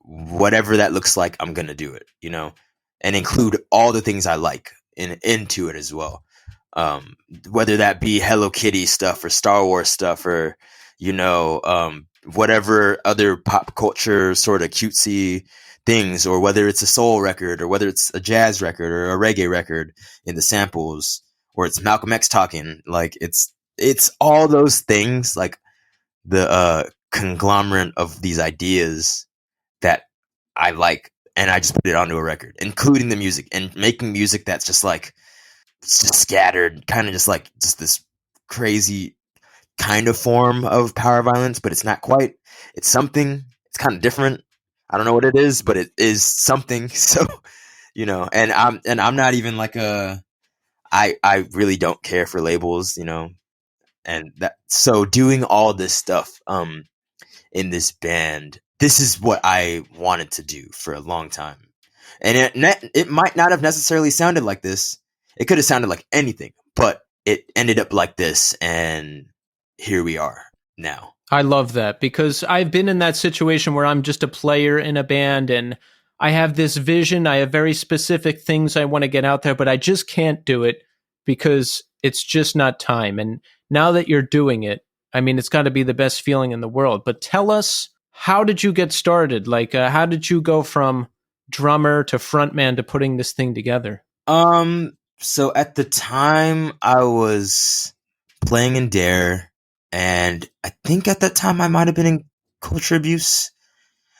Whatever that looks like, I'm going to do it, and include all the things I like into it as well. Whether that be Hello Kitty stuff or Star Wars stuff or, whatever other pop culture sort of cutesy things, or whether it's a soul record or whether it's a jazz record or a reggae record in the samples, or it's Malcolm X talking, like it's all those things, like the conglomerate of these ideas that I like, and I just put it onto a record, including the music and making music that's just like just scattered, kind of just like just this crazy kind of form of power violence, but it's not quite. It's something. It's kind of different. I don't know what it is, but it is something. So, and I'm not even like I really don't care for labels, and that, so doing all this stuff in this band, this is what I wanted to do for a long time. And it might not have necessarily sounded like this. It could have sounded like anything, but it ended up like this, and here we are now. I love that because I've been in that situation where I'm just a player in a band and I have this vision. I have very specific things I want to get out there, but I just can't do it because it's just not time. And now that you're doing it, I mean, it's got to be the best feeling in the world. But tell us, how did you get started? Like, how did you go from drummer to frontman to putting this thing together? So at the time I was playing in Dare, and I think at that time I might have been in Culture Abuse.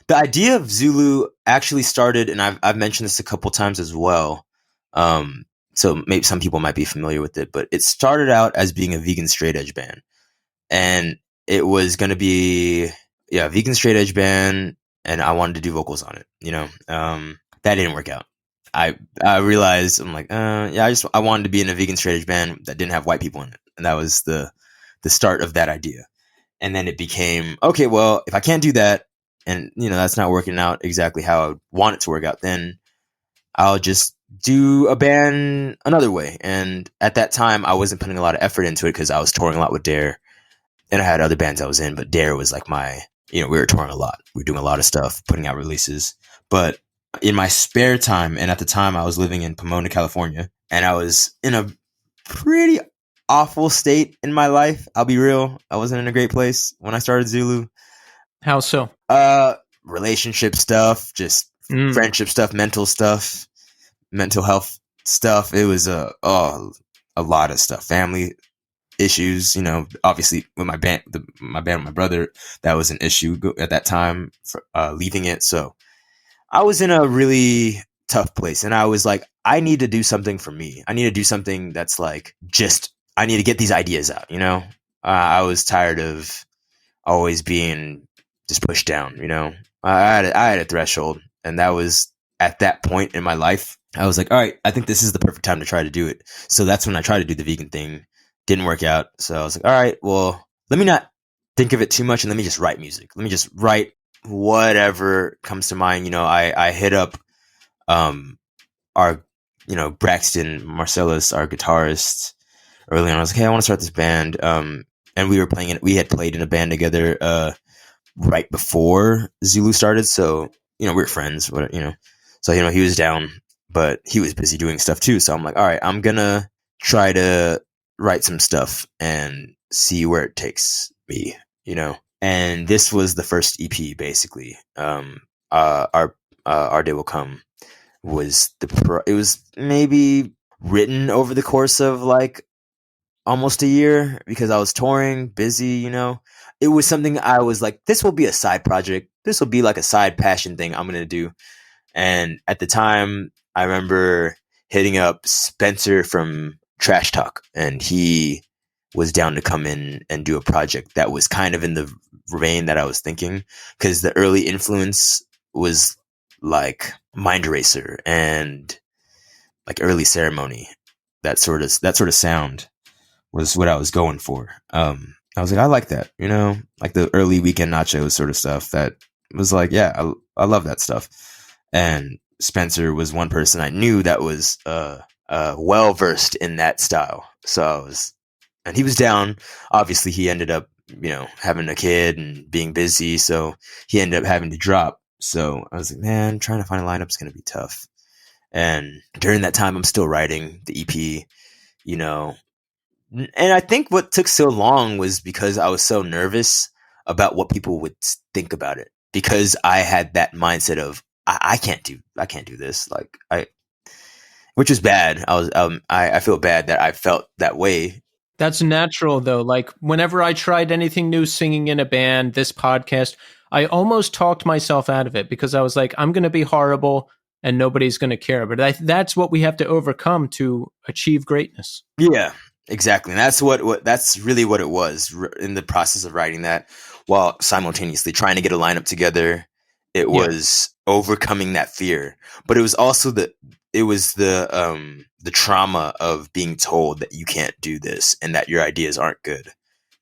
The idea of Zulu actually started, and I've mentioned this a couple times as well. So maybe some people might be familiar with it, but it started out as being a vegan straight edge band, and it was going to be a vegan straight edge band, and I wanted to do vocals on it. That didn't work out. I realized I'm like, I wanted to be in a vegan straight edge band that didn't have white people in it, and that was the start of that idea. And then it became, okay, well, if I can't do that, and that's not working out exactly how I want it to work out, then I'll just do a band another way. And at that time, I wasn't putting a lot of effort into it because I was touring a lot with Dare, and I had other bands I was in, but Dare was like we were touring a lot. We were doing a lot of stuff, putting out releases. But in my spare time, and at the time I was living in Pomona, California, and I was in a pretty awful state in my life. I'll be real. I wasn't in a great place when I started Zulu. How so? Relationship stuff, just friendship stuff, mental stuff, mental health stuff. It was a lot of stuff. Family issues, obviously with my band with my brother, that was an issue at that time for leaving it. So I was in a really tough place, and I was like, I need to do something for me. I need to do something that's like, I need to get these ideas out. I was tired of always being just pushed down. I had a threshold, and that was at that point in my life. I was like, all right, I think this is the perfect time to try to do it. So that's when I tried to do the vegan thing. didn't work out. So I was like, all right, well, let me not think of it too much and let me just write music. Let me just write whatever comes to mind. I hit up our, Braxton Marcellus, our guitarist, early on. I was like, hey, I want to start this band. And we had played in a band together right before Zulu started. So, we were friends, So, he was down, but he was busy doing stuff too. So I'm like, all right, I'm going to try to write some stuff and see where it takes me, And this was the first EP, basically. Our Day Will Come it was maybe written over the course of like almost a year because I was touring, busy, It was something I was like, this will be a side project. This will be like a side passion thing I'm going to do. And at the time, I remember hitting up Spencer from Trash Talk, and he was down to come in and do a project that was kind of in the vein that I was thinking, because the early influence was like Mind Eraser and like Early Ceremony. That sort of sound was what I was going for. I was like, I like that, like the early Weekend Nachos sort of stuff. That was like, yeah, I love that stuff. And Spencer was one person I knew that was well versed in that style. And he was down. Obviously, he ended up, having a kid and being busy, so he ended up having to drop. So I was like, man, trying to find a lineup is going to be tough. And during that time, I'm still writing the EP, And I think what took so long was because I was so nervous about what people would think about it. Because I had that mindset of I can't do this. Which is bad. I feel bad that I felt that way. That's natural, though. Like, whenever I tried anything new, singing in a band, this podcast, I almost talked myself out of it because I was like, I'm going to be horrible and nobody's going to care. But that's what we have to overcome to achieve greatness. Yeah, exactly. And that's really what it was in the process of writing that, while simultaneously trying to get a lineup together. It was overcoming that fear, but it was also the trauma of being told that you can't do this and that your ideas aren't good,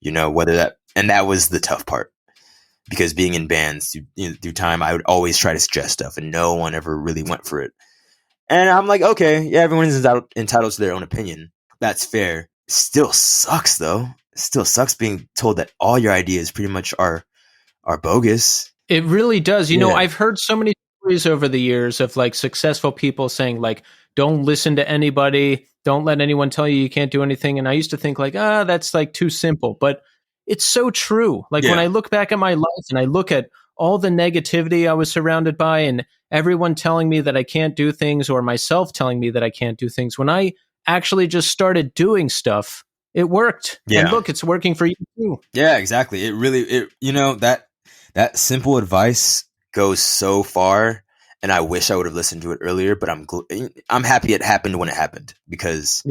and that was the tough part, because being in bands through time, I would always try to suggest stuff and no one ever really went for it. And I'm like, okay, yeah, everyone is entitled to their own opinion. That's fair. Still sucks though. Still sucks being told that all your ideas pretty much are bogus. It really does. You know, I've heard so many stories over the years of like successful people saying like, don't listen to anybody. Don't let anyone tell you can't do anything. And I used to think like, that's like too simple, but it's so true. Like when I look back at my life and I look at all the negativity I was surrounded by and everyone telling me that I can't do things, or myself telling me that I can't do things, when I actually just started doing stuff, it worked. Yeah. And look, it's working for you too. Yeah, exactly. That simple advice goes so far, and I wish I would have listened to it earlier, but I'm happy it happened when it happened, because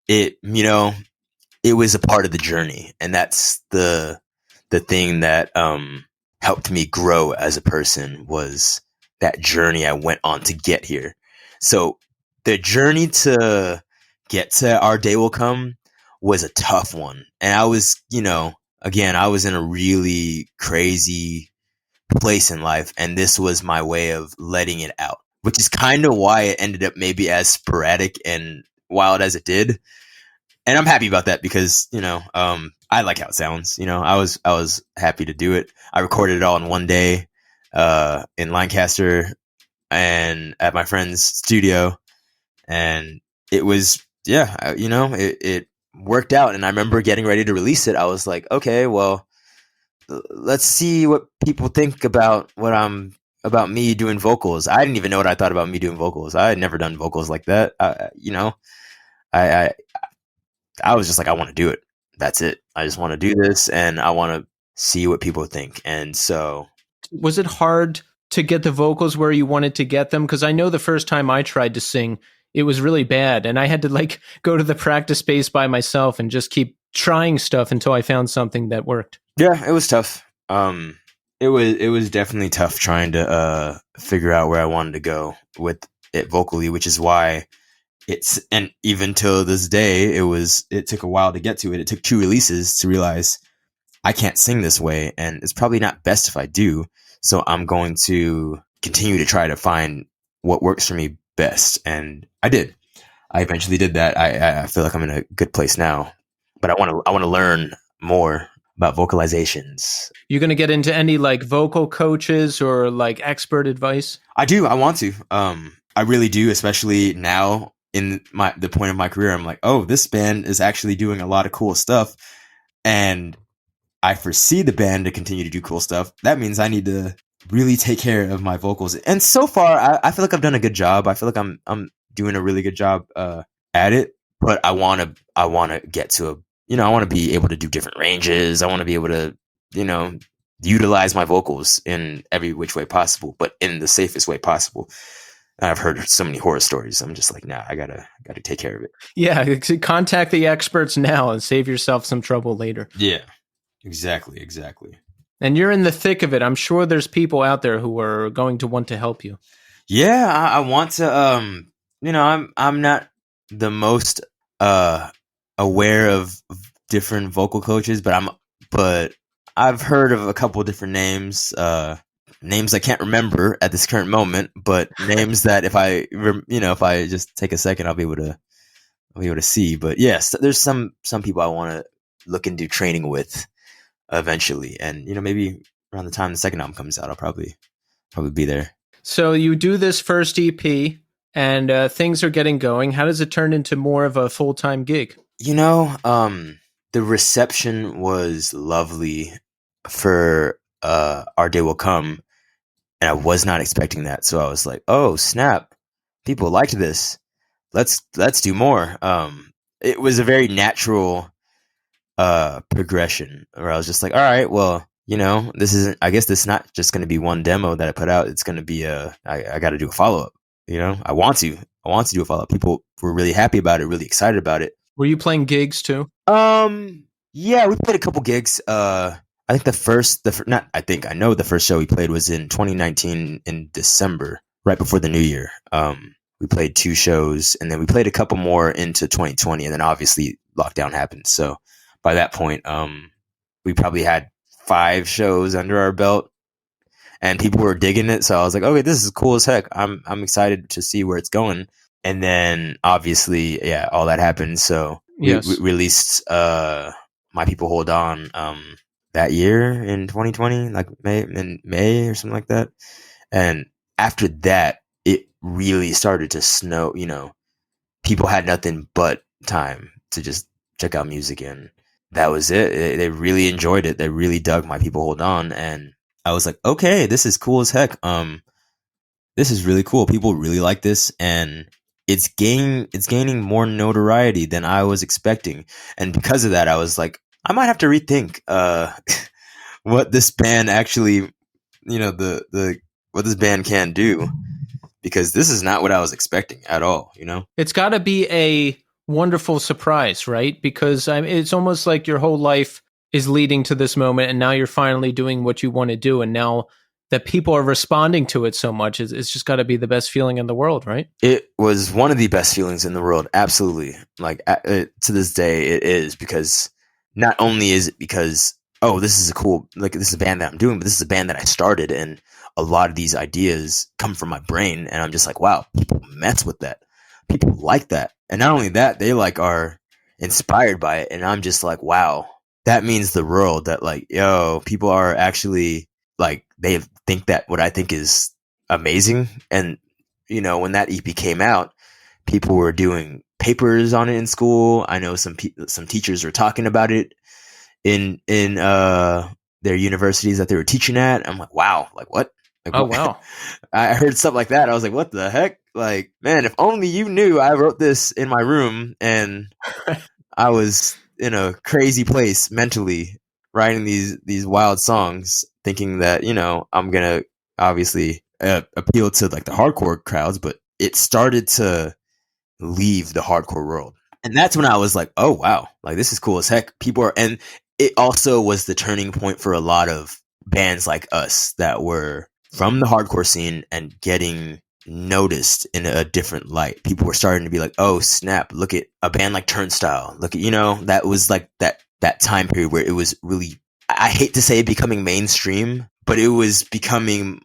it was a part of the journey, and that's the thing that helped me grow as a person, was that journey I went on to get here. So the journey to get to Our Day Will Come was a tough one, and I was, again, I was in a really crazy place in life, and this was my way of letting it out, which is kind of why it ended up maybe as sporadic and wild as it did. And I'm happy about that, because I like how it sounds. I was happy to do it. I recorded it all in one day in Lancaster and at my friend's studio, and it was it worked out. And I remember getting ready to release it. I was like, okay, well, let's see what people think about about me doing vocals. I didn't even know what I thought about me doing vocals. I had never done vocals like that. I was just like, I want to do it. That's it. I just want to do this, and I want to see what people think. And so, was it hard to get the vocals where you wanted to get them? Because I know the first time I tried to sing, it was really bad, and I had to like go to the practice space by myself and just keep trying stuff until I found something that worked. Yeah, it was tough. It was definitely tough trying to figure out where I wanted to go with it vocally, which is why and even till this day, it took a while to get to it. It took 2 releases to realize I can't sing this way, and it's probably not best if I do. So I'm going to continue to try to find what works for me best. And I did. I eventually did that. I feel like I'm in a good place now, but I want to learn more about vocalizations. You going to get into any like vocal coaches or like expert advice? I do. I want to. I really do, especially now in the point of my career. I'm like, oh, this band is actually doing a lot of cool stuff, and I foresee the band to continue to do cool stuff. That means I need to really take care of my vocals. And so far, I feel like I've done a good job. I feel like I'm doing a really good job at it. But I want to get to I want to be able to do different ranges. I want to be able to, utilize my vocals in every which way possible, but in the safest way possible. And I've heard so many horror stories. I'm just like, nah, I gotta take care of it. Yeah, contact the experts now and save yourself some trouble later. Yeah. Exactly. And you're in the thick of it. I'm sure there's people out there who are going to want to help you. Yeah, I want to. I'm not the most aware of different vocal coaches, but I've heard of a couple of different names. Names I can't remember at this current moment, but names that if I just take a second, I'll be able to see. But yes, there's some people I want to look into training with eventually, and maybe around the time the second album comes out, I'll probably be there. So you do this first EP and things are getting going. How does it turn into more of a full-time gig? The reception was lovely for Our Day Will Come, and I was not expecting that. So I was like, oh snap, people liked this, let's do more. It was a very natural progression where I was just like, all right, well, this is not just going to be one demo that I put out. It's going to be I got to do a follow-up. I want to do a follow-up. People were really happy about it, really excited about it. Were you playing gigs too? Yeah, we played a couple gigs. I think I know the first show we played was in 2019 in December, right before the new year. We played 2 shows, and then we played a couple more into 2020, and then obviously lockdown happened. So by that point, we probably had 5 shows under our belt, and people were digging it. So I was like, okay, this is cool as heck. I'm excited to see where it's going. And then obviously, yeah, all that happened. So we released My People Hold On that year in 2020, like May or something like that. And after that, it really started to snow. People had nothing but time to just check out music, and that was it. They really enjoyed it. They really dug My People Hold On, and I was like, okay, this is cool as heck. This is really cool. People really like this, and it's gaining more notoriety than I was expecting. And because of that, I was like, I might have to rethink what this band actually, what this band can do, because this is not what I was expecting at all. It's got to be a wonderful surprise, right? Because it's almost like your whole life is leading to this moment, and now you're finally doing what you want to do, and now that people are responding to it so much, it's just got to be the best feeling in the world, right? It was one of the best feelings in the world, absolutely. Like to this day, it is, because not only is it because, oh, this is this is a band that I'm doing, but this is a band that I started, and a lot of these ideas come from my brain, and I'm just like, wow, people mess with that. People like that. And not only that, they are inspired by it, and I'm just like, wow, that means the world that people are actually they think that what I think is amazing. And when that EP came out, people were doing papers on it in school. I know some teachers were talking about it in their universities that they were teaching at. I'm like, wow, what? Wow. I heard stuff like that. I was like, what the heck? Man, if only you knew I wrote this in my room and I was in a crazy place mentally writing these wild songs, thinking that, I'm going to obviously appeal to the hardcore crowds, but it started to leave the hardcore world. And that's when I was like, oh, wow, this is cool as heck. And it also was the turning point for a lot of bands like us that were from the hardcore scene and getting noticed in a different light. People were starting to be like, oh snap, look at a band like Turnstile. Look at, that was like that time period where it was really, I hate to say it, becoming mainstream, but it was becoming,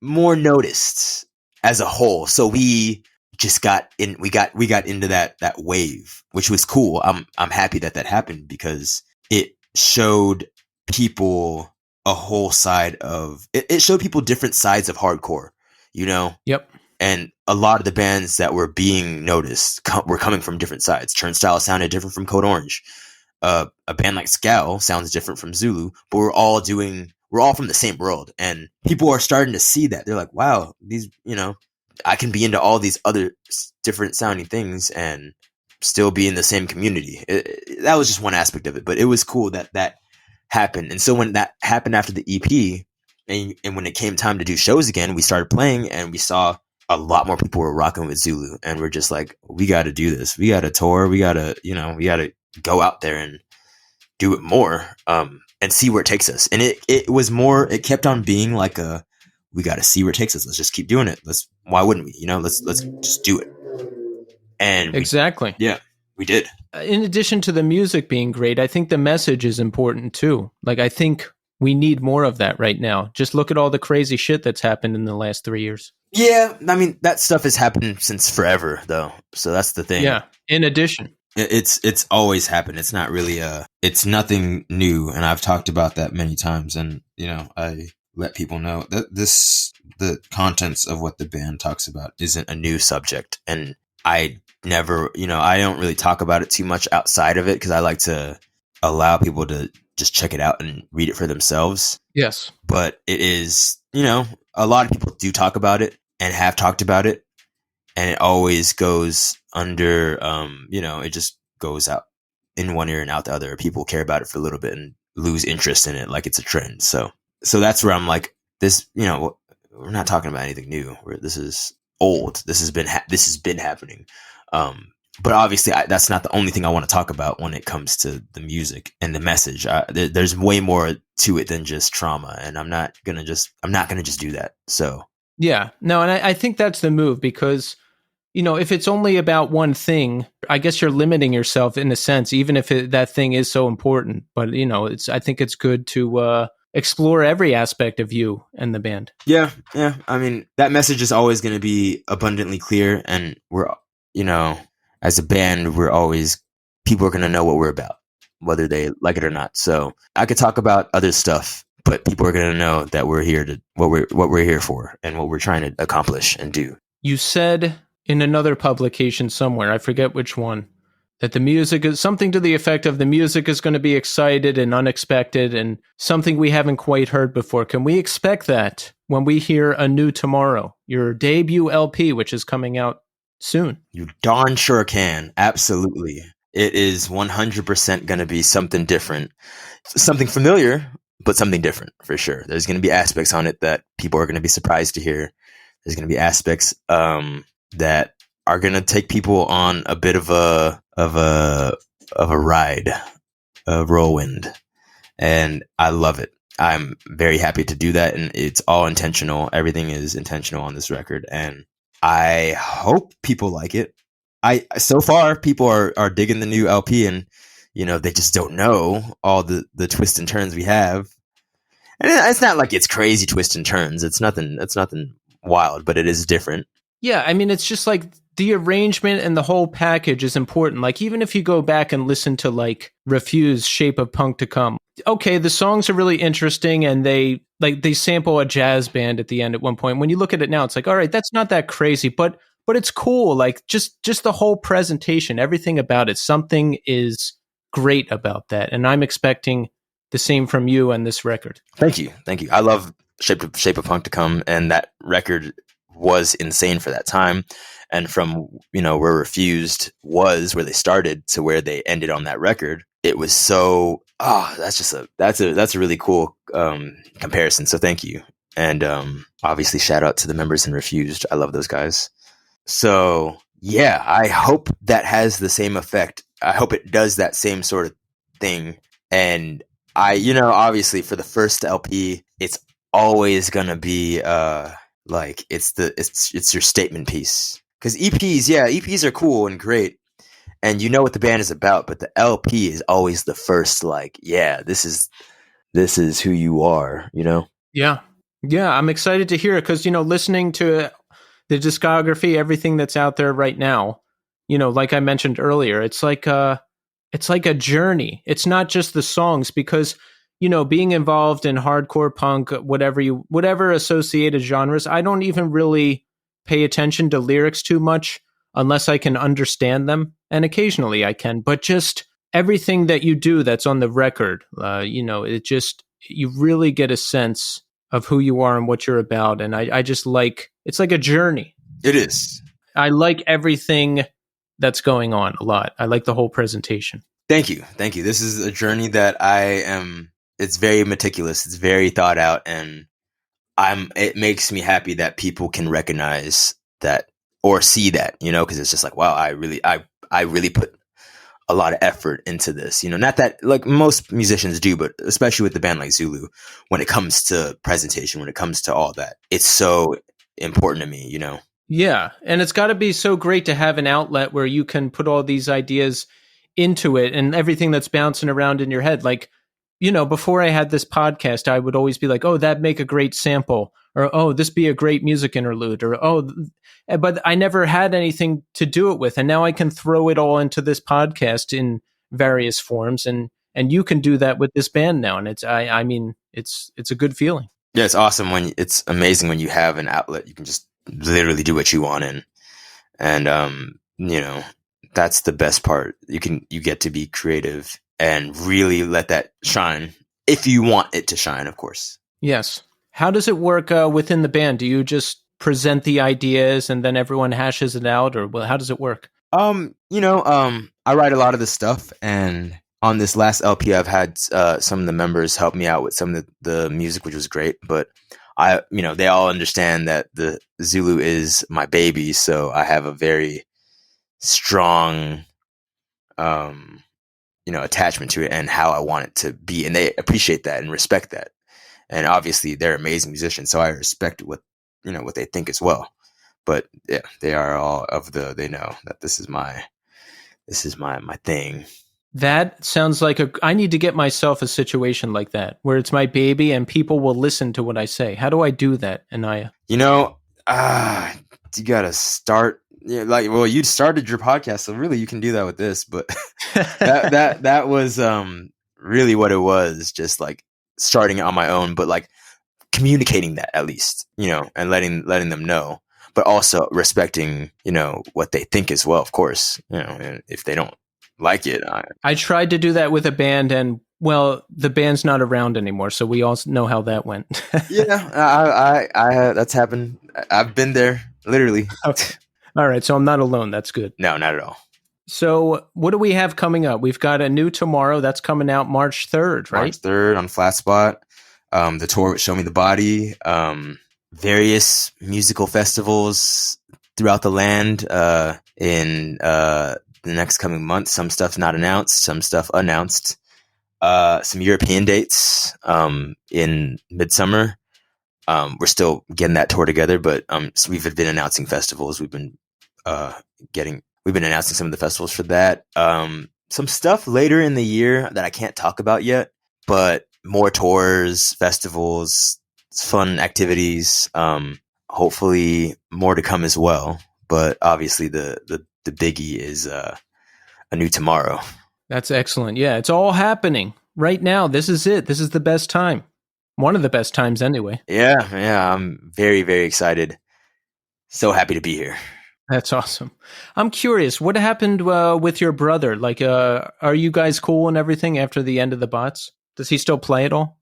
more noticed as a whole. So we just got into that wave, which was cool. I'm happy that happened because it showed people a whole side of it showed people different sides of hardcore, Yep. and a lot of the bands that were being noticed were coming from different sides. Turnstile sounded different from Code Orange. A band like Scowl sounds different from Zulu, but we're all from the same world, and people are starting to see that. They're like, wow, these, I can be into all these other different sounding things and still be in the same community. That was just one aspect of it, but it was cool that happened. And so when that happened after the EP, and when it came time to do shows again, we started playing, and we saw a lot more people were rocking with Zulu, and we're just like, we got to do this. We got to tour. We got to go out there and do it more, and see where it takes us. And it kept on being like we got to see where it takes us. Let's just keep doing it. Why wouldn't we? Let's just do it. And exactly. We did. In addition to the music being great, I think the message is important too. Like, I think we need more of that right now. Just look at all the crazy shit that's happened in the last 3 years. Yeah, I mean, that stuff has happened since forever, though. So that's the thing. Yeah. In addition, it's always happened. It's not really it's nothing new, and I've talked about that many times. And I let people know that the contents of what the band talks about isn't a new subject, and I never, I don't really talk about it too much outside of it because I like to allow people to just check it out and read it for themselves. Yes. But it is, a lot of people do talk about it and have talked about it, and it always goes under, it just goes out in one ear and out the other. People care about it for a little bit and lose interest in it like it's a trend. So that's where I'm like, this, we're not talking about anything new. This is old. This has been happening. But obviously, that's not the only thing I want to talk about when it comes to the music and the message. There's way more to it than just trauma, and I'm not gonna just do that. So yeah, no, and I think that's the move because, if it's only about one thing, I guess you're limiting yourself in a sense, even if that thing is so important. But I think it's good to explore every aspect of you and the band. Yeah. I mean, that message is always going to be abundantly clear, and we're, as a band, people are going to know what we're about, whether they like it or not. So I could talk about other stuff, but people are going to know that we're here what we're here for and what we're trying to accomplish and do. You said in another publication somewhere, I forget which one, that the music is something to the effect of the music is going to be excited and unexpected and something we haven't quite heard before. Can we expect that when we hear A New Tomorrow, your debut LP, which is coming out soon? You darn sure can. Absolutely. It is 100% going to be something different, something familiar, but something different for sure. There's going to be aspects on it that people are going to be surprised to hear. There's going to be aspects that are going to take people on a bit of a ride, a whirlwind, and I love it. I'm very happy to do that, and it's all intentional. Everything is intentional on this record, and I hope people like it. So far people are digging the new LP, and they just don't know all the twists and turns we have. And it's not like it's crazy twists and turns. It's nothing wild, but it is different. Yeah, I mean, it's just like the arrangement and the whole package is important. Like, even if you go back and listen to like Refuse, Shape of Punk to Come, okay, the songs are really interesting, and they sample a jazz band at the end at one point. When you look at it now, it's like, all right, that's not that crazy, but it's cool. Like, just the whole presentation, everything about it, something is great about that, and I'm expecting the same from you on this record. Thank you. I love Shape of Punk to Come, and that record was insane for that time. And from where Refused was, where they started, to where they ended on that record, it was so that's a really cool comparison. So thank you. And obviously shout out to the members in Refused. I love those guys. So yeah, I hope that has the same effect. I hope it does that same sort of thing. And obviously for the first LP, it's always gonna be Like it's your statement piece. Because EPs are cool and great, and you know what the band is about, but the LP is always the first, like, yeah, this is who you are, you know? Yeah. Yeah, I'm excited to hear it because, listening to the discography, everything that's out there right now, like I mentioned earlier, it's like a journey. It's not just the songs because, being involved in hardcore punk, whatever associated genres, I don't even really pay attention to lyrics too much unless I can understand them. And occasionally I can, but just everything that you do that's on the record, you really get a sense of who you are and what you're about. And I just like, it's like a journey. It is. I like everything that's going on a lot. I like the whole presentation. Thank you. Thank you. This is a journey that it's very meticulous. It's very thought out, and it makes me happy that people can recognize that or see that, because it's just like, wow, I really put a lot of effort into this, not that like most musicians do, but especially with the band like Zulu, when it comes to presentation, when it comes to all that, it's so important to me, Yeah. And it's got to be so great to have an outlet where you can put all these ideas into it and everything that's bouncing around in your head. Like, before I had this podcast, I would always be like, oh, that'd make a great sample, or, oh, this be a great music interlude, or, oh, but I never had anything to do it with. And now I can throw it all into this podcast in various forms. And you can do that with this band now. And I mean, it's a good feeling. Yeah, it's awesome it's amazing when you have an outlet. You can just literally do what you want in. And, that's the best part. You get to be creative and really let that shine if you want it to shine, of course. Yes. How does it work within the band? Do you just present the ideas and then everyone hashes it out, or how does it work? I write a lot of this stuff, and on this last LP, I've had some of the members help me out with some of the music, which was great. But they all understand that the Zulu is my baby, so I have a very strong, attachment to it and how I want it to be, and they appreciate that and respect that. And obviously, they're amazing musicians, so I respect what they think as well. But yeah, they are all they know that this is my thing. That sounds like I need to get myself a situation like that where it's my baby and people will listen to what I say. How do I do that, Anaiah? You got to start. Yeah, you started your podcast, so really you can do that with this. But that was really what it was, just like starting it on my own, but like communicating that at least, and letting them know, but also respecting, what they think as well, of course, and if they don't like it. I tried to do that with a band, and well, the band's not around anymore, so we all know how that went. Yeah, I that's happened. I've been there, literally. Okay. All right, so I'm not alone. That's good. No, not at all. So what do we have coming up? We've got a new Tomorrow that's coming out March 3rd, right? March 3rd on Flat Spot. The tour with Show Me the Body. Various musical festivals throughout the land in the next coming months. Some stuff not announced, some stuff announced. Some European dates in midsummer. We're still getting that tour together, but so we've been announcing festivals. We've been announcing some of the festivals for that. Some stuff later in the year that I can't talk about yet, but more tours, festivals, fun activities. Hopefully more to come as well. But obviously the biggie is a new Tomorrow. That's excellent. Yeah, it's all happening right now. This is it. This is the best time. One of the best times anyway. Yeah. I'm very, very excited. So happy to be here. That's awesome. I'm curious, what happened with your brother? Like, are you guys cool and everything after the end of the bots? Does he still play at all?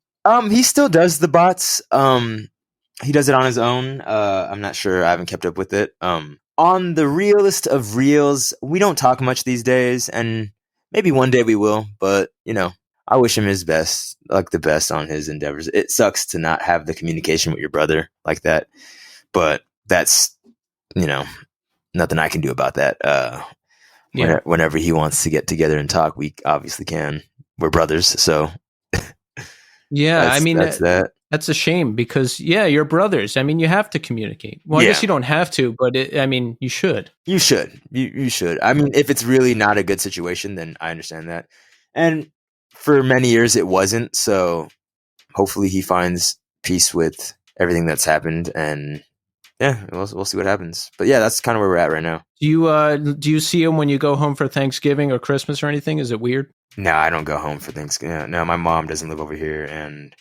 He still does the bots. He does it on his own. I'm not sure. I haven't kept up with it. On the realest of reels, we don't talk much these days, and maybe one day we will, but I wish him his best, like the best on his endeavors. It sucks to not have the communication with your brother like that, but that's, nothing I can do about that. Whenever he wants to get together and talk, we obviously can. We're brothers, so yeah. that's that. That's a shame because, yeah, you're brothers. I mean, you have to communicate. Well, I guess Yeah. you don't have to, but I mean, you should. You should. You should. I mean, if it's really not a good situation, then I understand that. And for many years, it wasn't. So hopefully, he finds peace with everything that's happened, and yeah, we'll see what happens. But yeah, that's kind of where we're at right now. Do you see him when you go home for Thanksgiving or Christmas or anything? Is it weird? No, I don't go home for Thanksgiving. No, my mom doesn't live over here, and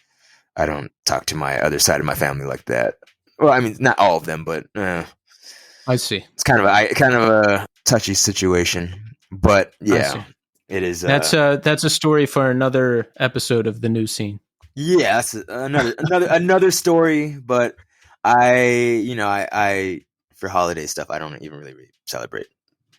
I don't talk to my other side of my family like that. Well, I mean, not all of them, but I see. it's kind of a touchy situation. But I see. yeah, it is. That's a story for another episode of the new scene. Yeah, that's another story. But I for holiday stuff, I don't even really celebrate.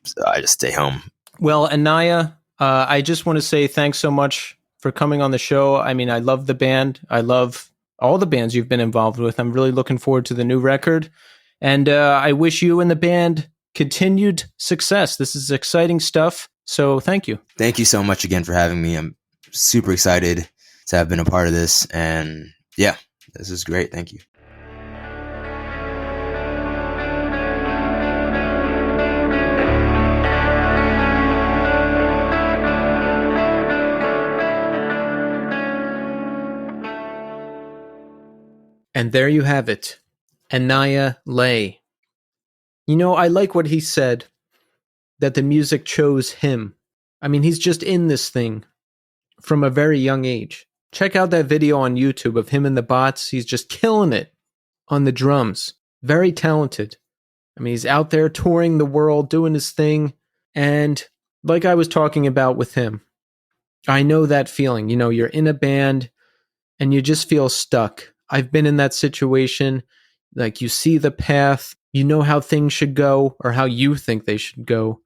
So I just stay home. Well, Anaiah, I just want to say thanks so much for coming on the show. I mean, I love the band. I love all the bands you've been involved with. I'm really looking forward to the new record. And I wish you and the band continued success. This is exciting stuff. So thank you. Thank you so much again for having me. I'm super excited to have been a part of this. And yeah, this is great. Thank you. And there you have it. Anaiah Lei. You know, I like what he said, that the music chose him. I mean, he's just in this thing from a very young age. Check out that video on YouTube of him and the bots. He's just killing it on the drums. Very talented. I mean, he's out there touring the world, doing his thing. And like I was talking about with him, I know that feeling. You know, you're in a band and you just feel stuck. I've been in that situation. Like, you see the path, you know how things should go or how you think they should go.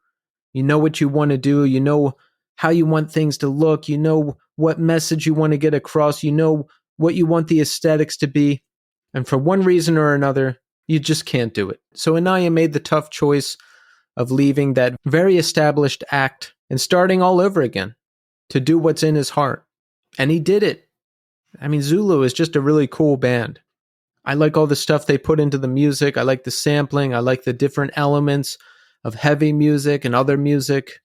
You know what you want to do. You know how you want things to look. You know what message you want to get across. You know what you want the aesthetics to be. And for one reason or another, you just can't do it. So Anaiah made the tough choice of leaving that very established act and starting all over again to do what's in his heart. And he did it. I mean, Zulu is just a really cool band. I like all the stuff they put into the music. I like the sampling. I like the different elements of heavy music and other music.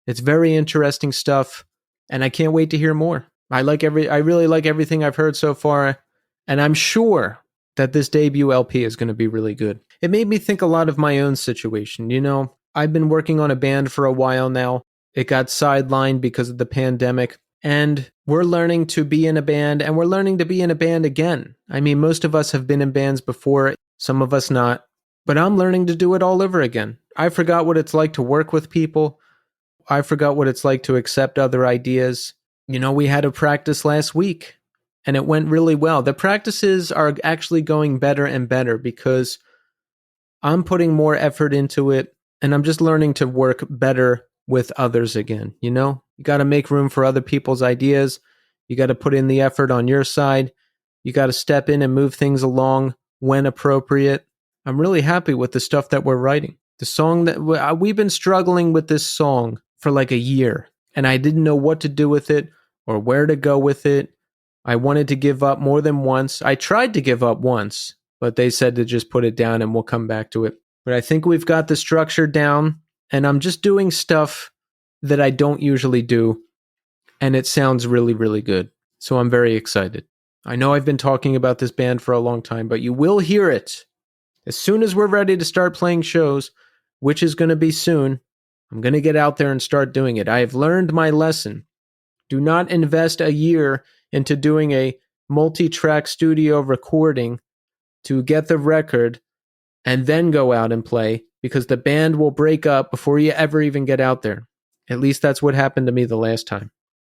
It's very interesting stuff, and I can't wait to hear more. I really like everything I've heard so far, and I'm sure that this debut LP is going to be really good. It made me think a lot of my own situation. You know, I've been working on a band for a while now. It got sidelined because of the pandemic, and we're learning to be in a band, and we're learning to be in a band again. I mean, most of us have been in bands before, some of us not, but I'm learning to do it all over again. I forgot what it's like to work with people. I forgot what it's like to accept other ideas. You know, we had a practice last week, and it went really well. The practices are actually going better and better because I'm putting more effort into it, and I'm just learning to work better with others again. You know, you got to make room for other people's ideas. You got to put in the effort on your side. You got to step in and move things along when appropriate. I'm really happy with the stuff that we're writing. The song that we've been struggling with this song for like a year, and I didn't know what to do with it or where to go with it. I wanted to give up more than once. I tried to give up once, but they said to just put it down and we'll come back to it. But I think we've got the structure down, and I'm just doing stuff that I don't usually do, and it sounds really, really good. So I'm very excited. I know I've been talking about this band for a long time, but you will hear it. As soon as we're ready to start playing shows, which is going to be soon, I'm going to get out there and start doing it. I have learned my lesson. Do not invest a year into doing a multi-track studio recording to get the record and then go out and play, because the band will break up before you ever even get out there. At least that's what happened to me the last time.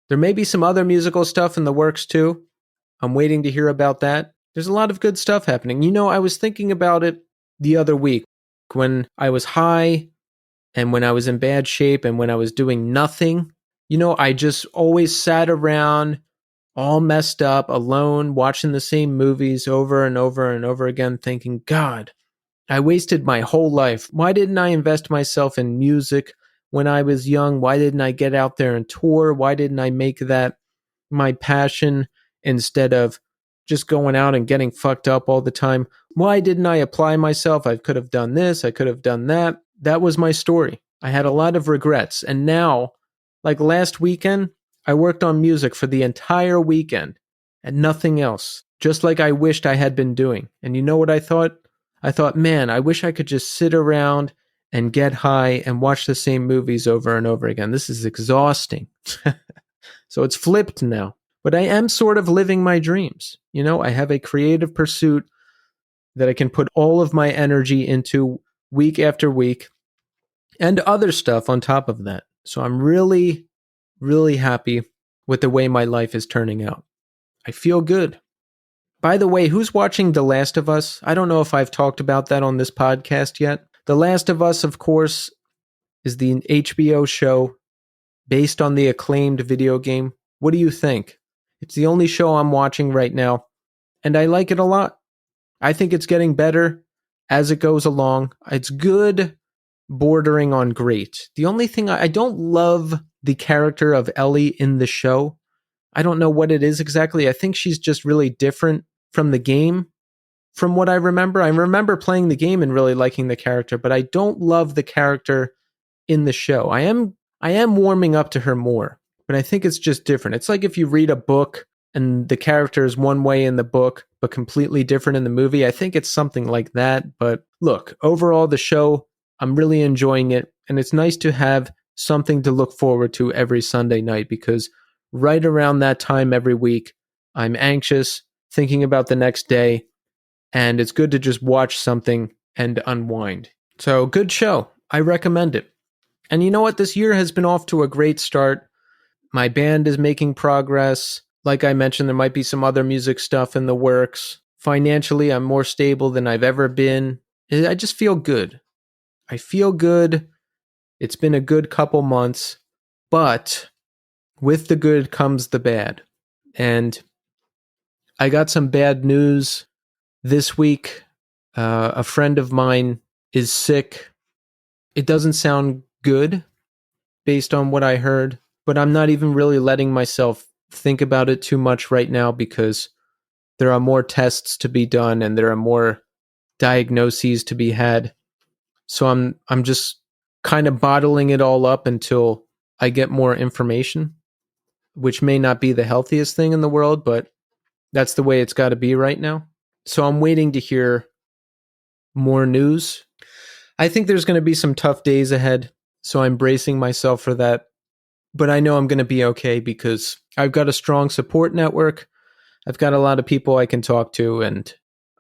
There may be some other musical stuff in the works too. I'm waiting to hear about that. There's a lot of good stuff happening. You know, I was thinking about it the other week when I was high and when I was in bad shape and when I was doing nothing. You know, I just always sat around all messed up, alone, watching the same movies over and over and over again, thinking, God, I wasted my whole life. Why didn't I invest myself in music when I was young? Why didn't I get out there and tour? Why didn't I make that my passion instead of just going out and getting fucked up all the time. Why didn't I apply myself? I could have done this. I could have done that. That was my story. I had a lot of regrets. And now, like last weekend, I worked on music for the entire weekend and nothing else, just like I wished I had been doing. And you know what I thought? I thought, man, I wish I could just sit around and get high and watch the same movies over and over again. This is exhausting. So it's flipped now. But I am sort of living my dreams. You know, I have a creative pursuit that I can put all of my energy into week after week and other stuff on top of that. So I'm really, really happy with the way my life is turning out. I feel good. By the way, who's watching The Last of Us? I don't know if I've talked about that on this podcast yet. The Last of Us, of course, is the HBO show based on the acclaimed video game. What do you think? It's the only show I'm watching right now, and I like it a lot. I think it's getting better as it goes along. It's good, bordering on great. The only thing I don't love the character of Ellie in the show. I don't know what it is exactly. I think she's just really different from the game. From what I remember playing the game and really liking the character, but I don't love the character in the show. I am warming up to her more, but I think it's just different. It's like if you read a book and the character is one way in the book, but completely different in the movie. I think it's something like that. But look, overall, the show, I'm really enjoying it. And it's nice to have something to look forward to every Sunday night, because right around that time every week, I'm anxious, thinking about the next day, and it's good to just watch something and unwind. So, good show. I recommend it. And you know what? This year has been off to a great start. My band is making progress. Like I mentioned, there might be some other music stuff in the works. Financially, I'm more stable than I've ever been. I just feel good. I feel good. It's been a good couple months, but with the good comes the bad. And I got some bad news this week. A friend of mine is sick. It doesn't sound good based on what I heard, but I'm not even really letting myself think about it too much right now, because there are more tests to be done and there are more diagnoses to be had. So I'm just kind of bottling it all up until I get more information, which may not be the healthiest thing in the world, but that's the way it's got to be right now. So I'm waiting to hear more news. I think there's going to be some tough days ahead, so I'm bracing myself for that. But I know I'm going to be okay because I've got a strong support network. I've got a lot of people I can talk to, and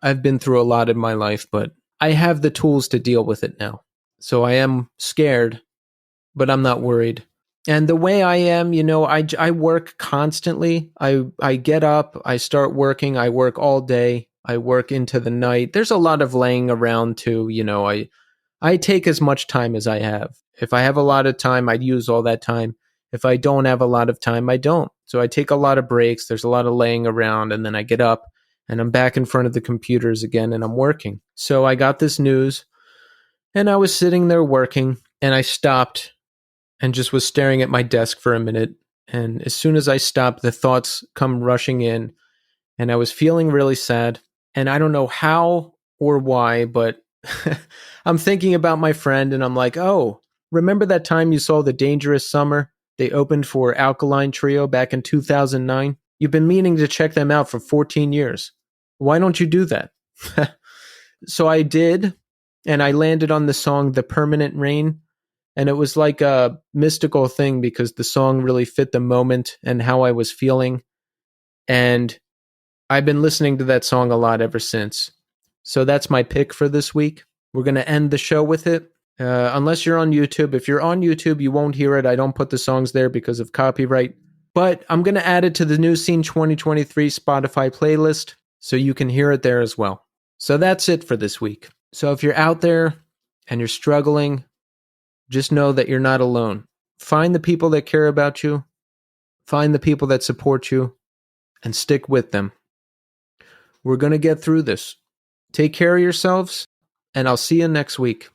I've been through a lot in my life, but I have the tools to deal with it now. So I am scared, but I'm not worried. And the way I am, you know, I work constantly. I get up, I start working, I work all day, I work into the night. There's a lot of laying around too, you know, I take as much time as I have. If I have a lot of time, I'd use all that time. If I don't have a lot of time, I don't. So I take a lot of breaks. There's a lot of laying around, and then I get up and I'm back in front of the computers again and I'm working. So I got this news and I was sitting there working, and I stopped and just was staring at my desk for a minute. And as soon as I stopped, the thoughts come rushing in, and I was feeling really sad. And I don't know how or why, but I'm thinking about my friend and I'm like, oh, remember that time you saw The Dangerous Summer? They opened for Alkaline Trio back in 2009. You've been meaning to check them out for 14 years. Why don't you do that? So I did, and I landed on the song The Permanent Rain. And it was like a mystical thing because the song really fit the moment and how I was feeling. And I've been listening to that song a lot ever since. So that's my pick for this week. We're going to end the show with it. Unless you're on YouTube. If you're on YouTube, you won't hear it. I don't put the songs there because of copyright. But I'm going to add it to the New Scene 2023 Spotify playlist so you can hear it there as well. So that's it for this week. So if you're out there and you're struggling, just know that you're not alone. Find the people that care about you. Find the people that support you and stick with them. We're going to get through this. Take care of yourselves, and I'll see you next week.